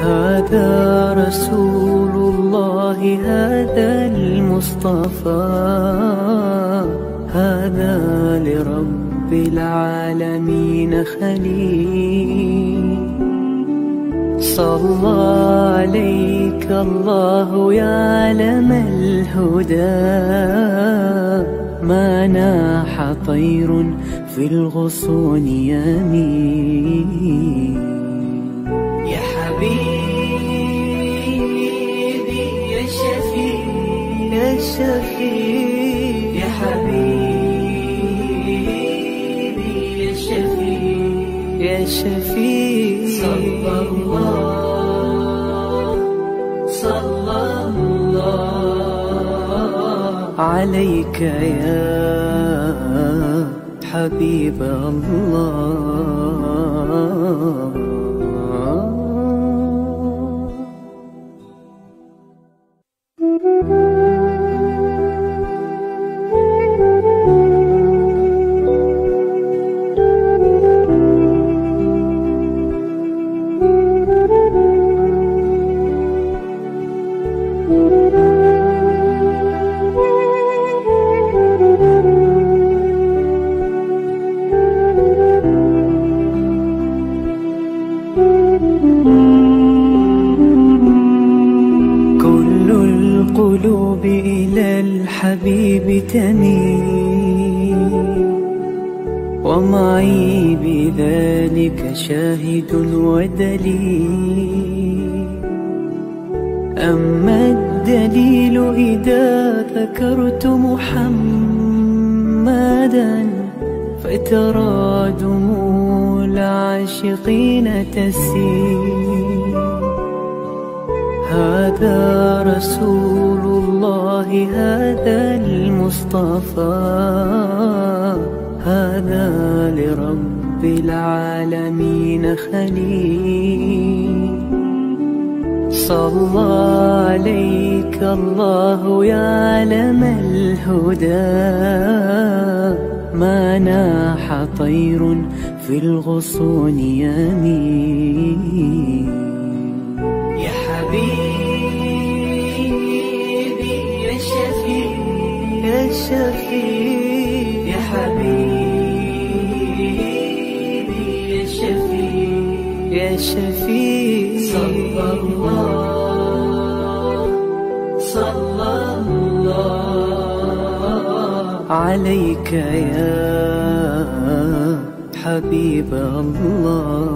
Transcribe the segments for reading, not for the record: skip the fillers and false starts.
هذا رسول الله، هذا المصطفى، هذا لرب العالمين خليل. صلى عليك الله يا علم الهدى، ما ناح طير في الغصون يمين. يا حبيبي يا شفيع يا شفيع، يا حبيبي يا شفيع يا شفيع. صلى الله عليك يا حبيب الله. القلوب إلى الحبيب تميل، ومعي بذلك شاهد ودليل. أما الدليل إذا ذكرت محمدا، فترى دموع العاشقين تسيل. هذا رسول الله، هذا المصطفى، هذا لرب العالمين خليل. صلى عليك الله يا علم الهدى، ما ناح طير في الغصون يمين. يا حبيبي يا شفيع يا شفيع، يا حبيبي يا شفيع يا شفيع. صلى الله عليك يا حبيب الله.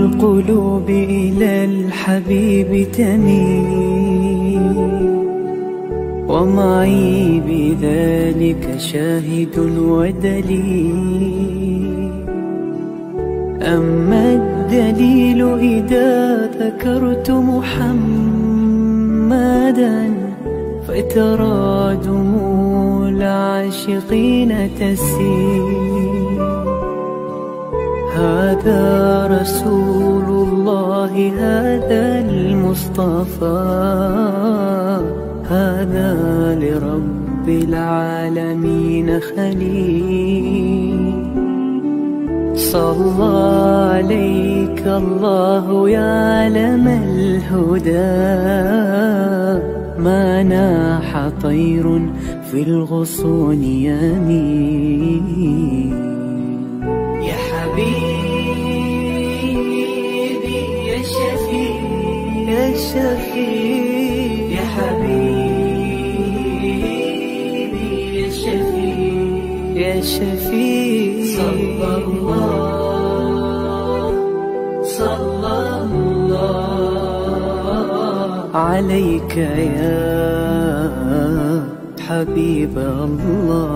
القلوب إلى الحبيب تميل، ومعي بذلك شاهد ودليل. أما الدليل إذا ذكرت محمدا، فترى دموع العاشقين تسيل. هذا رسول الله، هذا المصطفى، هذا لرب العالمين خليل. صلى عليك الله يا علم الهدى، ما ناح طير في الغصون يمين. يا حبيبي يا شفيع يا شفيع، يا حبيبي يا شفيع يا شفيع. صلى الله عليك يا حبيب الله.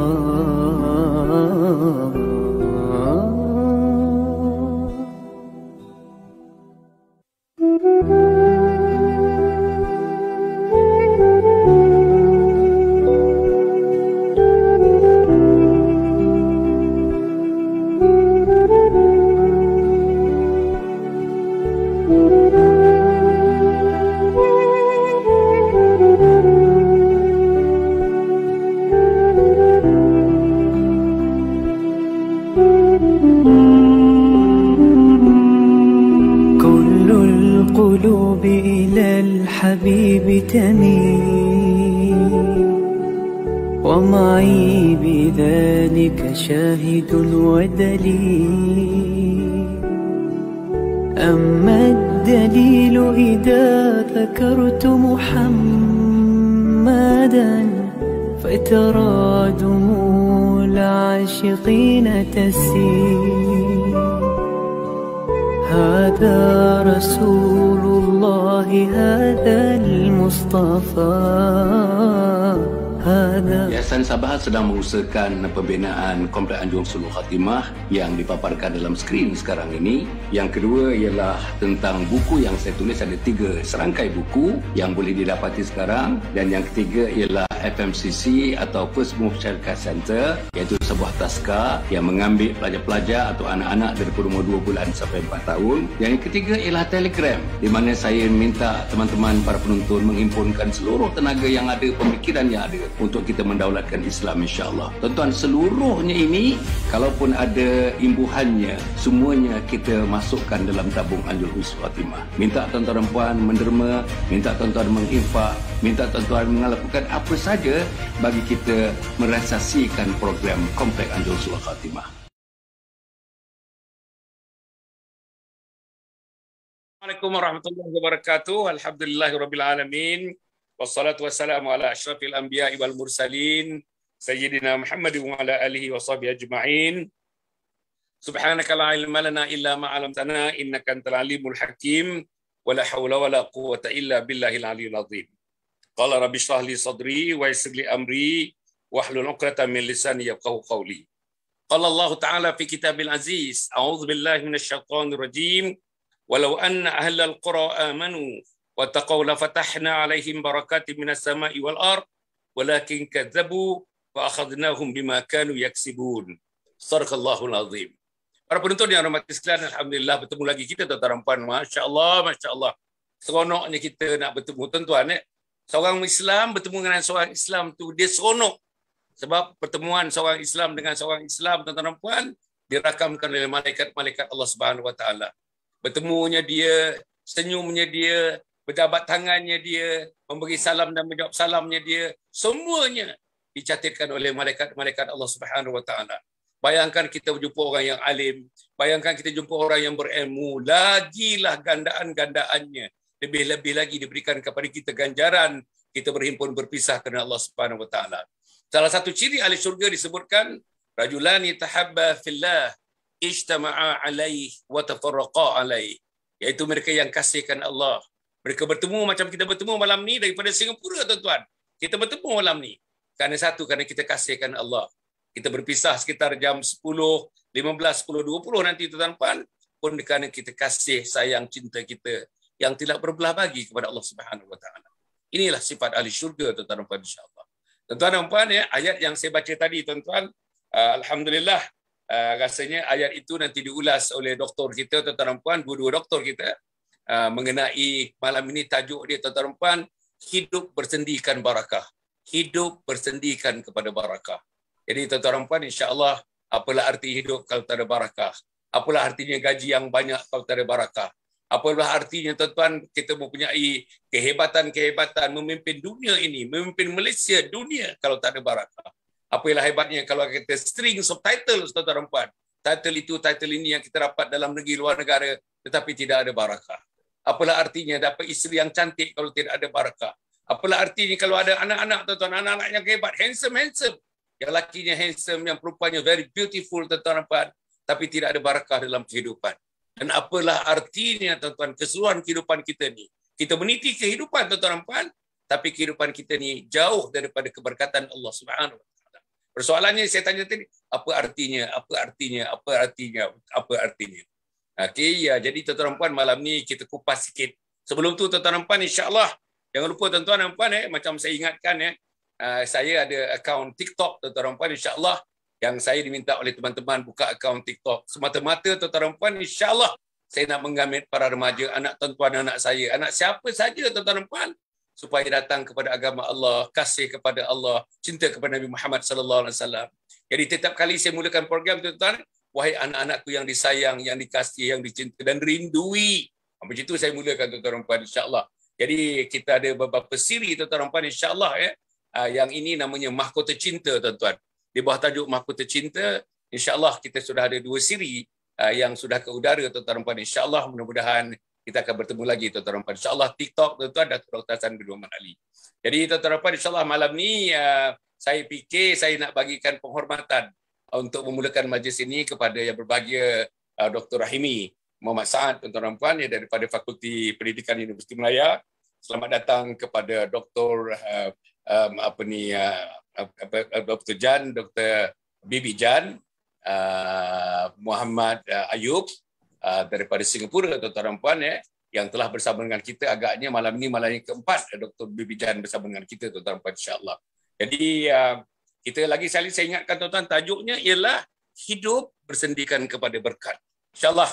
القلوب إلى الحبيب تميل ومعي بذلك شاهد ودليل. أما الدليل إذا ذكرت محمدا فترى دموع العاشقين تسيل. هذا رسول الله هذا المصطفى هذا. Yayasan Sabah sedang mengusahakan pembinaan Komplek Anjung Sulul Khatimah yang dipaparkan dalam skrin sekarang ini. Yang kedua ialah tentang buku yang saya tulis, ada 3 serangkai buku yang boleh didapati sekarang. Dan yang ketiga ialah FMCC atau First Move Childcare Center, iaitu sebuah taska yang mengambil pelajar-pelajar atau anak-anak daripada umur 2 bulan sampai 4 tahun. Yang ketiga ialah Telegram, di mana saya minta teman-teman para penonton menghimpunkan seluruh tenaga yang ada, pemikiran yang ada untuk kita mendaulatkan Islam, insya-Allah. Tuan-tuan, seluruhnya ini kalaupun ada imbuhannya, semuanya kita masukkan dalam tabung Anjung Sulul Khatimah. Minta tuan-tuan dan puan menderma, minta tuan-tuan menginfak, minta tuan-tuan melakukan apa saja bagi kita merealisasikan program Komplek Anjung Sulul Khatimah. Assalamualaikum warahmatullahi wabarakatuh. Alhamdulillahirabbil alamin. Wassalatu wassalamu ala asyrafil anbiya'i wal mursalin sayyidina Muhammad wa ala alihi wa sahbihi ajma'in. Subhanaka la ilma lana illa ma 'allamtana innaka antal alimul hakim wa la haula wa la quwwata illa billahil aliyyil azim. Qala rabbi shrah li sadri wa yassir li amri wahlul 'uqdatam min lisani yafqahu qawli. Qala Allah Ta'ala fi kitabil aziz, a'udzu billahi minasy syaithanir rajim. Walau anna ahlal qura amanu wa taqaw la fatahna alaihim barakatin minas sama'i wal ard walakin kadzabu wa akhadnahum bima kanu yaksibun. Sadaqallahul azim. Para penonton yang rahmati sekalian, alhamdulillah bertemu lagi kita tuan-tuan dan puan. Masya-Allah, masya-Allah. Seronoknya kita nak bertemu tuan-tuan. Seorang Islam bertemu dengan seorang Islam tu dia seronok. Sebab pertemuan seorang Islam dengan seorang Islam, tuan-tuan dan puan, dirakamkan oleh malaikat-malaikat Allah Subhanahu wa taala. Bertemunya dia, senyumnya dia, berjabat tangannya dia, memberi salam dan menjawab salamnya dia, semuanya dicatatkan oleh malaikat-malaikat Allah Subhanahu wa taala. Bayangkan kita berjumpa orang yang alim, bayangkan kita jumpa orang yang berilmu, lagilah gandaan-gandaannya. Lebih-lebih lagi diberikan kepada kita ganjaran, kita berhimpun berpisah kerana Allah Subhanahu wa taala. Salah satu ciri ahli syurga disebutkan rajulani tahabba fillah ijtama'a alaih wa tafarraqa alaih, iaitu mereka yang kasihkan Allah. Mereka bertemu macam kita bertemu malam ni daripada Singapura, tuan-tuan. Kita bertemu malam ni kerana satu, kerana kita kasihkan Allah. Kita berpisah sekitar jam 10, 15, 10, 20 nanti, tuan-tuan, pun kerana kita kasih sayang cinta kita yang tidak berbelah bagi kepada Allah Subhanahu wa taala. Inilah sifat ahli syurga, tuan-tuan dan puan, insya-Allah. Tuan-tuan dan puan, ya, ayat yang saya baca tadi, tuan-tuan, alhamdulillah, rasanya ayat itu nanti diulas oleh doktor kita, tuan-tuan dan puan, dua-dua doktor kita, mengenai malam ini tajuk dia, tuan-tuan dan puan, hidup bersendikan barakah. Hidup bersendikan kepada barakah. Jadi tuan-tuan dan puan, insya-Allah, apalah arti hidup kalau tak ada barakah? Apalah artinya gaji yang banyak kalau tak ada barakah? Apalah artinya, tuan-tuan, kita mempunyai kehebatan-kehebatan memimpin dunia ini, memimpin Malaysia dunia kalau tak ada barakah? Apalah hebatnya kalau kita string subtitles, tuan-tuan dan puan. Title itu, title ini yang kita dapat dalam negeri luar negara, tetapi tidak ada barakah. Apalah artinya dapat isteri yang cantik kalau tidak ada barakah? Apalah artinya kalau ada anak-anak, tuan-tuan, anak-anak yang hebat, handsome. Yang lakinya handsome, yang perempuannya very beautiful, tuan-tuan dan puan, tapi tidak ada barakah dalam kehidupan. Dan apalah artinya, tuan-tuan, keseluruhan kehidupan kita ni. Kita meniti kehidupan, tuan-tuan dan puan, tapi kehidupan kita ni jauh daripada keberkatan Allah Subhanahu wa taala. Persoalannya saya tanya tadi, apa artinya? Apa artinya? Apa artinya? Apa artinya? Okey, ya, jadi tuan-tuan dan puan, malam ni kita kupas sikit. Sebelum tu, tuan-tuan dan puan, insya-Allah, jangan lupa tuan-tuan dan puan, macam saya ingatkan, saya ada akaun TikTok, tuan-tuan dan puan, insya-Allah, yang saya diminta oleh teman-teman buka akaun TikTok. Semata-mata, tuan-tuan dan puan, insya-Allah, saya nak mengambil para remaja, anak tuan-tuan, anak saya, anak siapa saja, tuan-tuan dan puan, supaya datang kepada agama Allah, kasih kepada Allah, cinta kepada Nabi Muhammad sallallahu alaihi wasallam. Jadi setiap kali saya mulakan program, tuan-tuan, wahai anak-anakku yang disayang, yang dikasihi, yang dicinta dan rindui Macam itu saya mulakan tuan-tuan dan puan, insya-Allah. Jadi kita ada beberapa siri tuan-tuan dan puan, insya-Allah ya. Yang ini namanya Mahkota Cinta tuan-tuan. Di bawah tajuk Mahkota Cinta, insya-Allah kita sudah ada 2 siri yang sudah ke udara tuan-tuan dan puan. Insya-Allah mudah-mudahan kita akan bertemu lagi tuan-tuan dan puan. Insya-Allah TikTok tuan-tuan Datuk Dr. Hassan bin Muhammad Ali. Jadi tuan-tuan dan puan, insya-Allah malam ni saya fikir saya nak bagikan penghormatan untuk memulakan majlis ini kepada yang berbahagia Dr. Rahimi Muhammad Saad tuan-tuan dan puan daripada Fakulti Pendidikan Universiti Melaya. Selamat datang kepada Dr. Dr. Jan, Dr. Bibi Jan, Muhammad Ayub daripada Singapura tuan-tuan dan puan yang telah bersama dengan kita. Agaknya malam ini malam yang keempat Dr. Bibi Jan bersama dengan kita tuan-tuan dan puan, insya-Allah. Jadi kita lagi sekali saya ingatkan tuan-tuan, tajuknya ialah hidup bersendikan kepada berkat. InsyaAllah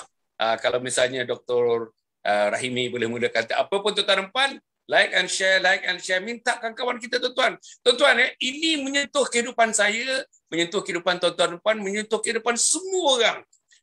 kalau misalnya Dr. Rahimi boleh mulakan apa pun tuan-tuan dan puan, like and share, mintakan kawan kita tuan-tuan. Tuan-tuan ini menyentuh kehidupan saya, menyentuh kehidupan tuan-tuan dan puan, menyentuh kehidupan semua orang.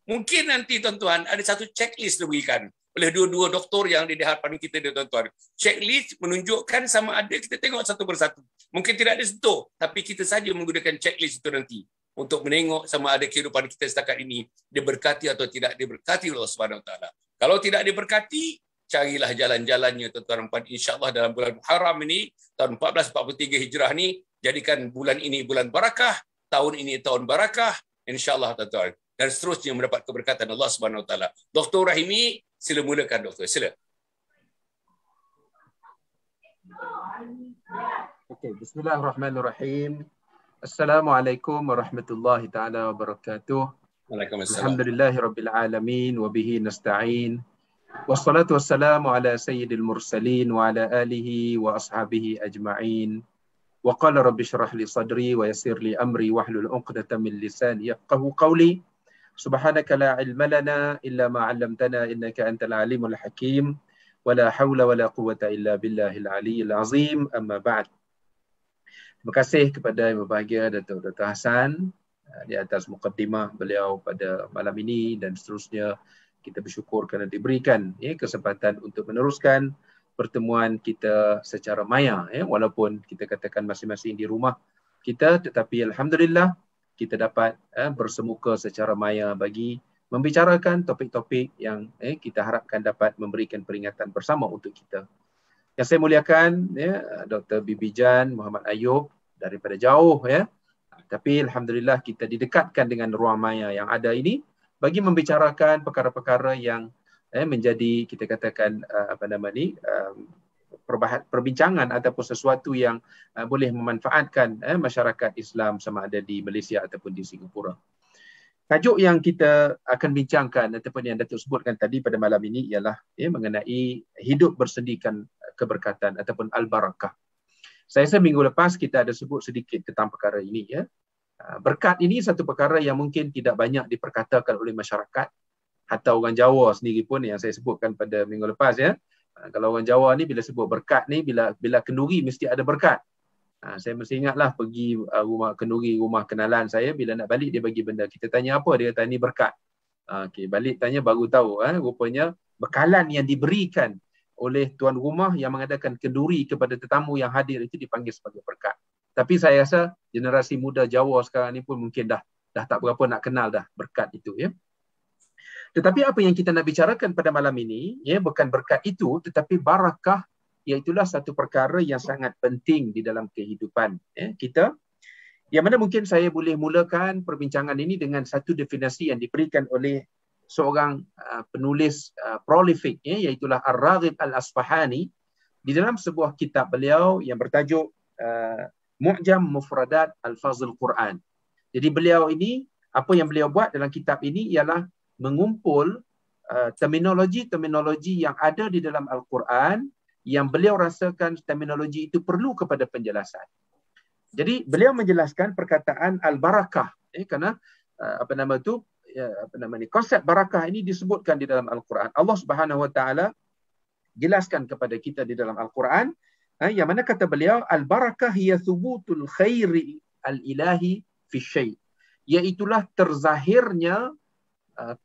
Mungkin nanti tuan-tuan ada satu checklist diberikan oleh dua-dua doktor yang di hadapan kita tuan-tuan. Checklist menunjukkan sama ada kita tengok satu persatu. Mungkin tidak ada sentuh, tapi kita saja menggunakan checklist itu nanti untuk menengok sama ada kehidupan kita setakat ini diberkati atau tidak diberkati oleh Allah Subhanahu Wa Taala. Kalau tidak diberkati, carilah jalan-jalannya tuan-tuan dan puan. InsyaAllah dalam bulan Muharram ini, tahun 1443 Hijrah ni, jadikan bulan ini bulan barakah, tahun ini tahun barakah, insyaAllah tuan-tuan. Dan seterusnya mendapat keberkatan Allah Subhanahu Wa Taala. Dr. Rahimi, sila mulakan doktor. Sila. Okey, bismillahirrahmanirrahim. Assalamualaikum warahmatullahi taala wabarakatuh. Waalaikumsalam. Alhamdulillahirabbil alamin wa bihi nasta'in. Wassalatu wassalamu ala sayyidil mursalin wa ala alihi wa ashabihi ajma'in. Wa qala rabbi shrah li sadri wa yassir li amri wahlul 'uqdatam min lisani yafqahu qawli. Subhanaka la ilma lana illa ma 'allamtana innaka antal alimul hakim. Wa la hawla wa la quwwata illa billahil aliyyil azim. Amma ba'd. Terima kasih kepada Yang Berbahagia Datuk Dr. Hassan di atas mukaddimah beliau pada malam ini, dan seterusnya kita bersyukur kerana diberikan kesempatan untuk meneruskan pertemuan kita secara maya, walaupun kita katakan masing-masing di rumah kita, tetapi alhamdulillah kita dapat bersemuka secara maya bagi membicarakan topik-topik yang kita harapkan dapat memberikan peringatan bersama untuk kita. Yang saya muliakan Dr. Bibi Jan, Muhammad Ayub daripada jauh tapi alhamdulillah kita didekatkan dengan ruang maya yang ada ini bagi membicarakan perkara-perkara yang menjadi kita katakan perbincangan ataupun sesuatu yang boleh memanfaatkan masyarakat Islam sama ada di Malaysia ataupun di Singapura. Tajuk yang kita akan bincangkan ataupun yang Datuk sebutkan tadi pada malam ini ialah mengenai hidup bersendikan keberkatan ataupun al-barakah. Saya rasa minggu lepas kita ada sebut sedikit tentang perkara ini. Berkat ini satu perkara yang mungkin tidak banyak diperkatakan oleh masyarakat. Hatta orang Jawa sendiri pun yang saya sebutkan pada minggu lepas kalau orang Jawa ni bila sebut berkat ni, bila kenduri mesti ada berkat. Saya mesti ingatlah pergi rumah kenduri, rumah kenalan saya, bila nak balik dia bagi benda. Kita tanya apa? Dia kata ni berkat. Okey, balik tanya baru tahu rupanya bekalan yang diberikan oleh tuan rumah yang mengadakan kenduri kepada tetamu yang hadir itu dipanggil sebagai berkat. Tapi saya rasa generasi muda Jawa sekarang ni pun mungkin dah tak berapa nak kenal dah berkat itu Tetapi apa yang kita nak bicarakan pada malam ini bukan berkat itu, tetapi barakah, iaitulah satu perkara yang sangat penting di dalam kehidupan kita. Yang mana mungkin saya boleh mulakan perbincangan ini dengan satu definisi yang diberikan oleh seorang penulis prolific iaitulah Ar-Raghib Al-Asfahani di dalam sebuah kitab beliau yang bertajuk Mu'jam Mufradat Al-Fazl Quran. Jadi beliau ini, apa yang beliau buat dalam kitab ini ialah mengumpul terminologi-terminologi yang ada di dalam Al-Quran yang beliau rasakan terminologi itu perlu kepada penjelasan. Jadi beliau menjelaskan perkataan al-barakah kerana konsep barakah ini disebutkan di dalam Al-Quran. Allah Subhanahu Wa Taala jelaskan kepada kita di dalam Al-Quran yang mana kata beliau al-barakah hiya thubutul khairi al-ilahi fi syai', iaitulah terzahirnya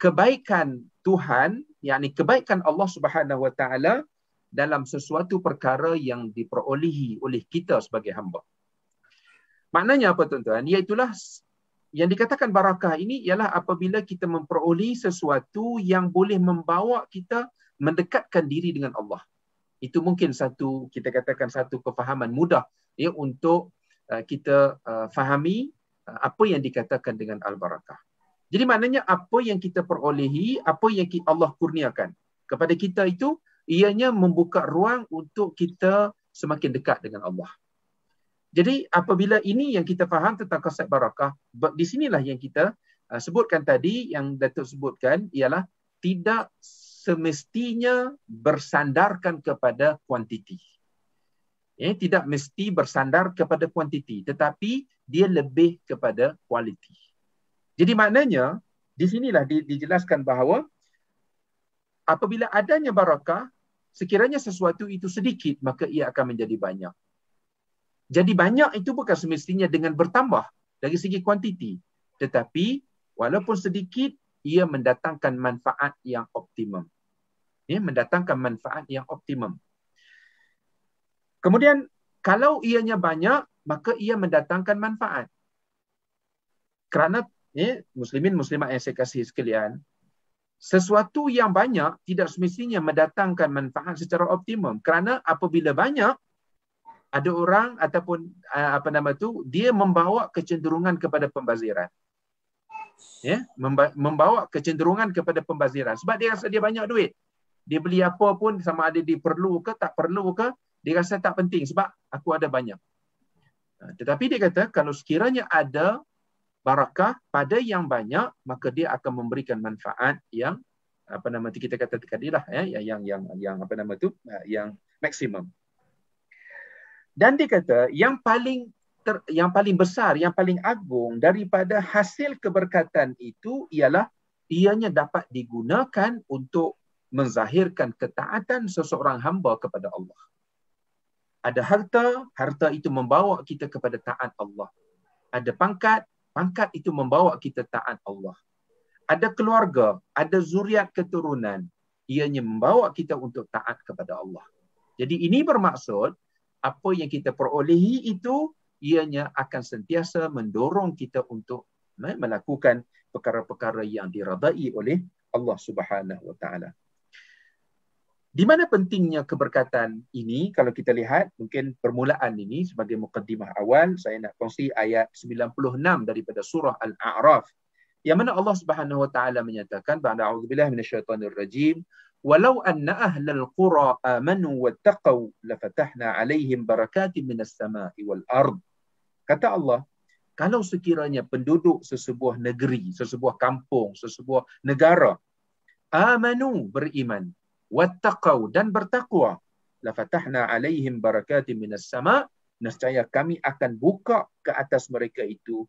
kebaikan Tuhan yakni kebaikan Allah Subhanahu Wa Taala dalam sesuatu perkara yang diperolehi oleh kita sebagai hamba. Maknanya apa tuan-tuan? Iaitulah yang dikatakan barakah ini ialah apabila kita memperolehi sesuatu yang boleh membawa kita mendekatkan diri dengan Allah. Itu mungkin satu, kita katakan satu kefahaman mudah ya untuk kita fahami apa yang dikatakan dengan al-barakah. Jadi maknanya apa yang kita perolehi, apa yang Allah kurniakan kepada kita itu, ianya membuka ruang untuk kita semakin dekat dengan Allah. Jadi apabila ini yang kita faham tentang konsep barakah, di sinilah yang kita sebutkan tadi, yang Datuk sebutkan ialah tidak semestinya bersandarkan kepada kuantiti. Tidak mesti bersandar kepada kuantiti, tetapi dia lebih kepada kualiti. Jadi maknanya, di sinilah dijelaskan bahawa apabila adanya barakah, sekiranya sesuatu itu sedikit, maka ia akan menjadi banyak. Jadi banyak itu bukan semestinya dengan bertambah dari segi kuantiti. Tetapi walaupun sedikit, ia mendatangkan manfaat yang optimum. Mendatangkan manfaat yang optimum. Kemudian, kalau ianya banyak, maka ia mendatangkan manfaat. Kerana, muslimin muslimat yang saya kasih sekalian, sesuatu yang banyak tidak semestinya mendatangkan manfaat secara optimum. Kerana apabila banyak, ada orang ataupun dia membawa kecenderungan kepada pembaziran. Membawa kecenderungan kepada pembaziran sebab dia rasa dia banyak duit. Dia beli apa pun, sama ada dia perlu ke tak perlu ke, dia rasa tak penting sebab aku ada banyak. Tetapi dia kata kalau sekiranya ada barakah pada yang banyak, maka dia akan memberikan manfaat yang kita kata tadilah yang maksimum. Dan dia kata yang paling besar, yang paling agung daripada hasil keberkatan itu ialah ianya dapat digunakan untuk menzahirkan ketaatan seseorang hamba kepada Allah. Ada harta itu membawa kita kepada taat Allah. Ada pangkat itu membawa kita taat Allah. Ada keluarga, ada zuriat keturunan, ianya membawa kita untuk taat kepada Allah. Jadi ini bermaksud apa yang kita perolehi itu ianya akan sentiasa mendorong kita untuk melakukan perkara-perkara yang diradai oleh Allah Subhanahu Wa Taala. Di mana pentingnya keberkatan ini? Kalau kita lihat mungkin permulaan ini sebagai mukaddimah awal, saya nak kongsi ayat 96 daripada surah Al-A'raf yang mana Allah Subhanahu Wa Taala menyatakan ba'da a'udzubillahi minasyaitonir rajim walau anna ahlal qura amanu wattaqau lafatahna 'alaihim barakatin minas sama'i wal ard. Kata Allah, kalau sekiranya penduduk sesebuah negeri, sesebuah kampung, sesebuah negara amanu, beriman, wattaqau, dan bertakwa, lafatahna 'alaihim barakatin minas sama', nescaya kami akan buka ke atas mereka itu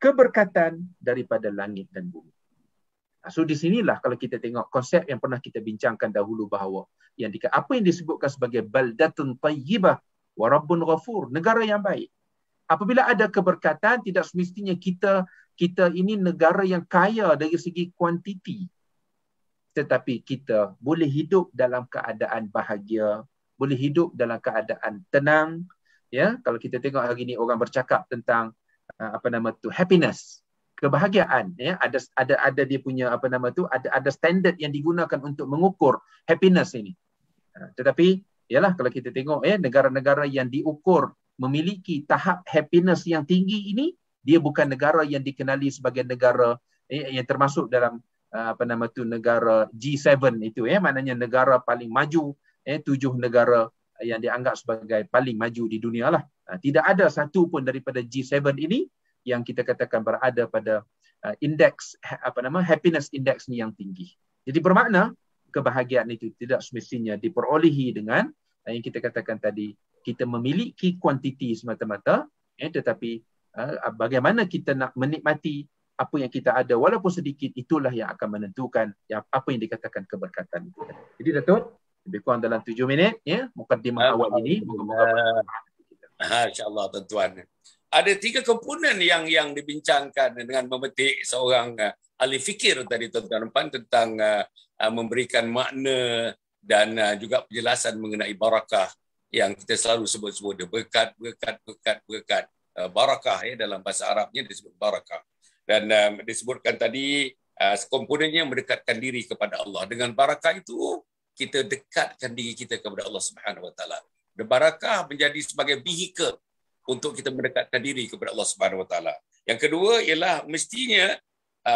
keberkatan daripada langit dan bumi. So di sinilah kalau kita tengok konsep yang pernah kita bincangkan dahulu bahawa apa yang disebutkan sebagai baldatun tayyibah wa rabbun ghafur, negara yang baik. Apabila ada keberkatan, tidak semestinya kita ini negara yang kaya dari segi kuantiti. Tetapi kita boleh hidup dalam keadaan bahagia, boleh hidup dalam keadaan tenang. Ya, kalau kita tengok hari ini orang bercakap tentang happiness, kebahagiaan, ya, ada dia punya ada standard yang digunakan untuk mengukur happiness ini. Tetapi ialah kalau kita tengok negara-negara yang diukur memiliki tahap happiness yang tinggi ini, dia bukan negara yang dikenali sebagai negara yang termasuk dalam negara G7 itu, maknanya negara paling maju, 7 negara yang dianggap sebagai paling maju di dunia lah. Tidak ada satu pun daripada G7 ini yang kita katakan berada pada indeks happiness index ni yang tinggi. Jadi bermakna kebahagiaan itu tidak semestinya diperolehi dengan yang kita katakan tadi, kita memiliki kuantiti semata-mata, tetapi bagaimana kita nak menikmati apa yang kita ada walaupun sedikit, itulah yang akan menentukan apa yang dikatakan keberkatan itu. Jadi Datuk, lebih kurang dalam 7 minit mukaddimah awal ini, moga-moga insya-Allah tuan-tuan. Ada 3 komponen yang dibincangkan dengan memetik seorang ahli fikir tadi tuan-tuan, tentang memberikan makna dan juga penjelasan mengenai barakah yang kita selalu sebut-sebut, berkat. Barakah dalam bahasa Arabnya disebut barakah. Dan disebutkan tadi komponennya mendekatkan diri kepada Allah. Dengan barakah itu kita dekatkan diri kita kepada Allah Subhanahu Wa Taala. Dan barakah menjadi sebagai vehikel untuk kita mendekatkan diri kepada Allah Subhanahu Wa Taala. Yang kedua ialah mestinya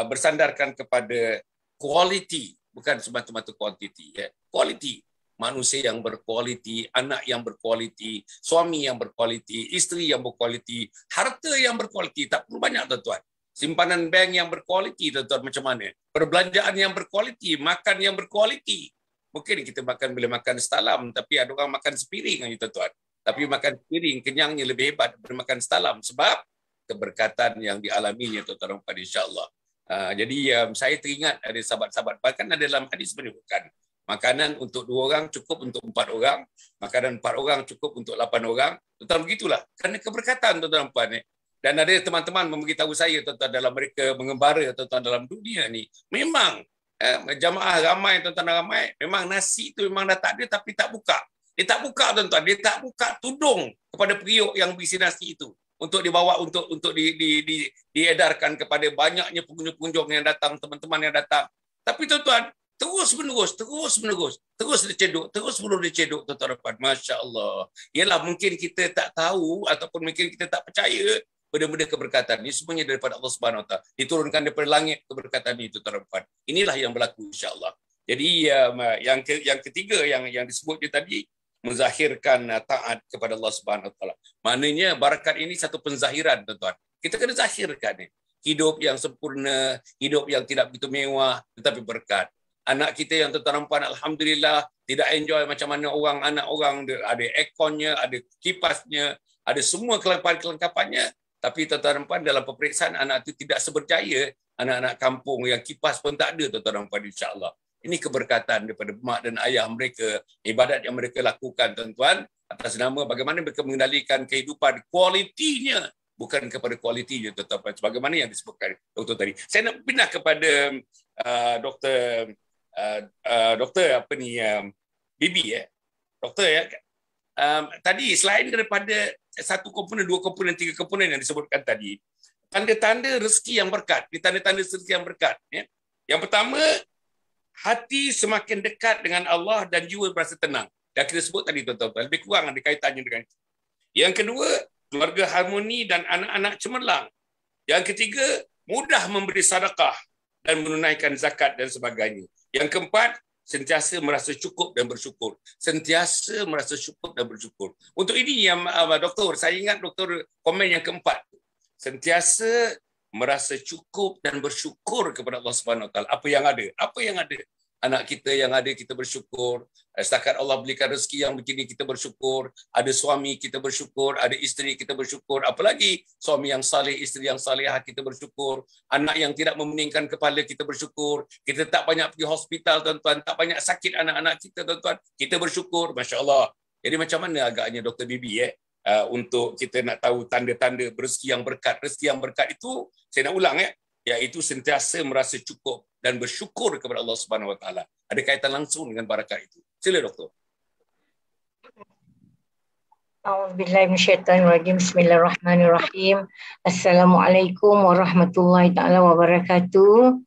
bersandarkan kepada quality, bukan semata-mata quantity. Quality. Manusia yang berkualiti, anak yang berkualiti, suami yang berkualiti, isteri yang berkualiti, harta yang berkualiti. Tak perlu banyak, tuan-tuan. Simpanan bank yang berkualiti, tuan-tuan, macam mana? Perbelanjaan yang berkualiti, makan yang berkualiti. Mungkin kita makan boleh makan setalam, tapi ada orang makan sepiring, tuan-tuan. Tapi makan sepiring, kenyangnya lebih hebat daripada makan setalam. Sebab keberkatan yang dialaminya, tuan-tuan, insya-Allah. Jadi saya teringat ada sahabat-sahabat, bahkan ada dalam hadis menyebutkan, makanan untuk 2 orang cukup untuk 4 orang. Makanan 4 orang cukup untuk 8 orang. Tuan-tuan, begitulah. Kerana keberkatan, tuan-tuan puan. Dan ada teman-teman memberitahu saya, tuan-tuan, dalam mereka mengembara, tuan-tuan, dalam dunia ni. Memang jamaah ramai, tuan-tuan, ramai. Memang nasi tu memang dah tak ada tapi tak buka. Dia tak buka, tuan-tuan. Dia tak buka tudung kepada periuk yang berisi nasi itu. Untuk dibawa, untuk diedarkan kepada banyaknya pengunjung-pengunjung yang datang, teman-teman yang datang. Tapi, tuan-tuan, terus menerus, terus diceduk, tuan-tuan, Masya Allah. Ialah mungkin kita tak tahu ataupun mungkin kita tak percaya benda-benda keberkatan ini semuanya daripada Allah Subhanahu Wa Taala. Diturunkan daripada langit keberkatan itu, tuan-tuan. Inilah yang berlaku, insya-Allah. Jadi yang ketiga yang disebut tadi, menzahirkan taat kepada Allah Subhanahu Wa Taala. Maknanya barakat ini satu penzahiran, tuan-tuan. Kita kena zahirkan hidup yang sempurna, hidup yang tidak begitu mewah tetapi berkat. Anak kita yang tuan-tuan, alhamdulillah, tidak enjoy macam mana anak orang ada airconnya, ada kipasnya, ada semua kelengkapan-kelengkapannya, tapi tuan-tuan dalam peperiksaan anak itu tidak seberjaya anak-anak kampung yang kipas pun tak ada, tuan-tuan, insya-Allah. Ini keberkatan daripada mak dan ayah mereka, ibadat yang mereka lakukan, tuan-tuan, atas nama bagaimana mereka mengendalikan kehidupan kualitinya, bukan kepada kualitinya, tuan-tuan, sebagaimana yang disebutkan doktor tadi. Saya nak pindah kepada doktor Bibi doktor tadi selain daripada 1 komponen, 2 komponen, 3 komponen yang disebutkan tadi, tanda-tanda rezeki yang berkat, tanda-tanda rezeki yang berkat. Yang pertama, hati semakin dekat dengan Allah dan jiwa berasa tenang. Dah kita sebut tadi, tuan-tuan, lebih kurang ada kaitannya dengan itu. Yang kedua, keluarga harmoni dan anak-anak cemerlang. Yang ketiga, mudah memberi sedekah dan menunaikan zakat dan sebagainya. Yang keempat, sentiasa merasa cukup dan bersyukur. Sentiasa merasa cukup dan bersyukur. Untuk ini yang doktor, saya ingat doktor komen yang keempat. Sentiasa merasa cukup dan bersyukur kepada Allah Subhanahu Wa Taala. Apa yang ada? Apa yang ada? Anak kita yang ada, kita bersyukur. Setakat Allah berikan rezeki yang begini, kita bersyukur. Ada suami, kita bersyukur. Ada isteri, kita bersyukur. Apalagi suami yang saleh, isteri yang salihah, kita bersyukur. Anak yang tidak memeningkan kepala, kita bersyukur. Kita tak banyak pergi hospital, tuan-tuan. Tak banyak sakit anak-anak kita, tuan-tuan. Kita bersyukur. Masya Allah. Jadi macam mana agaknya Dr. Bibi untuk kita nak tahu tanda-tanda rezeki yang berkat. Rezeki yang berkat itu, saya nak ulang iaitu sentiasa merasa cukup dan bersyukur kepada Allah Subhanahu Wa Taala. Ada kaitan langsung dengan barakat itu. Sila, doktor. A'udzubillahi minasyaitonirrajim. Bismillahirrahmanirrahim. Assalamualaikum warahmatullahi taala wabarakatuh.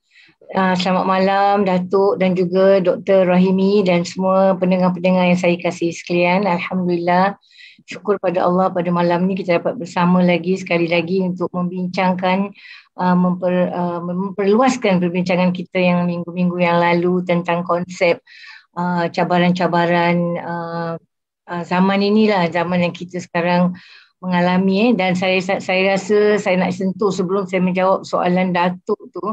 Selamat malam Datuk dan juga Dr. Rahimi dan semua pendengar-pendengar yang saya kasih sekalian. Alhamdulillah, syukur pada Allah pada malam ni kita dapat bersama lagi sekali lagi untuk membincangkan memperluaskan perbincangan kita yang minggu-minggu yang lalu tentang konsep cabaran-cabaran zaman inilah, zaman yang kita sekarang mengalami. Dan saya rasa saya nak sentuh sebelum saya menjawab soalan Datuk tu,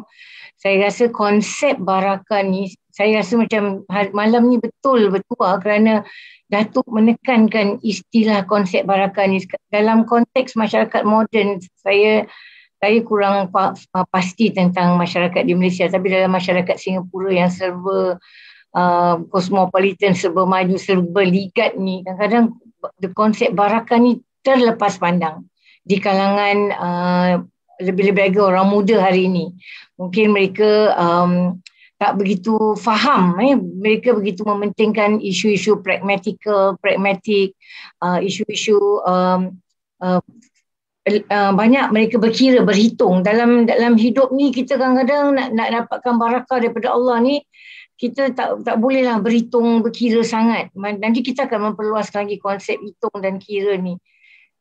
saya rasa konsep barakah ni, saya rasa macam malam ni betul bertuah kerana Datuk menekankan istilah konsep barakah ni dalam konteks masyarakat moden. Saya kurang pasti tentang masyarakat di Malaysia, tapi dalam masyarakat Singapura yang serba kosmopolitan, serba maju, serba ligat ni, kadang-kadang konsep barakah ni terlepas pandang di kalangan lebih-lebih lagi orang muda hari ini. Mungkin mereka tak begitu faham. Mereka begitu mementingkan isu-isu pragmatik, isu-isu banyak mereka berkira, berhitung. Dalam hidup ni kita kadang-kadang nak dapatkan barakah daripada Allah ni, kita tak bolehlah berhitung, berkira sangat. Nanti kita akan memperluaskan lagi konsep hitung dan kira ni.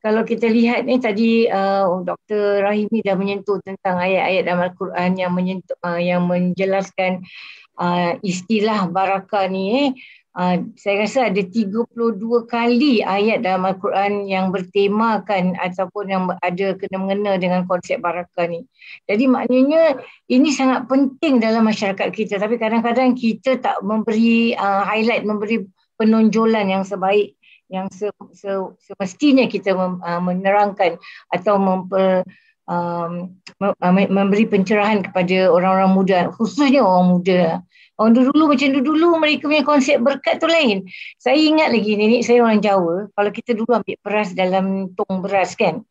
Kalau kita lihat ni tadi Dr. Rahimi dah menyentuh tentang ayat-ayat dalam Al-Quran yang menjelaskan istilah barakah ni. Saya rasa ada 32 kali ayat dalam Al-Quran yang bertemakan ataupun yang ada kena-mengena dengan konsep barakah ni. Jadi maknanya ini sangat penting dalam masyarakat kita, tapi kadang-kadang kita tak memberi highlight, memberi penonjolan yang sebaik, yang semestinya kita menerangkan atau memberi pencerahan kepada orang-orang muda, khususnya orang muda. Orang dulu macam dulu mereka punya konsep berkat tu lain. Saya ingat lagi nenek saya orang Jawa, kalau kita dulu ambil beras dalam tong beras kan,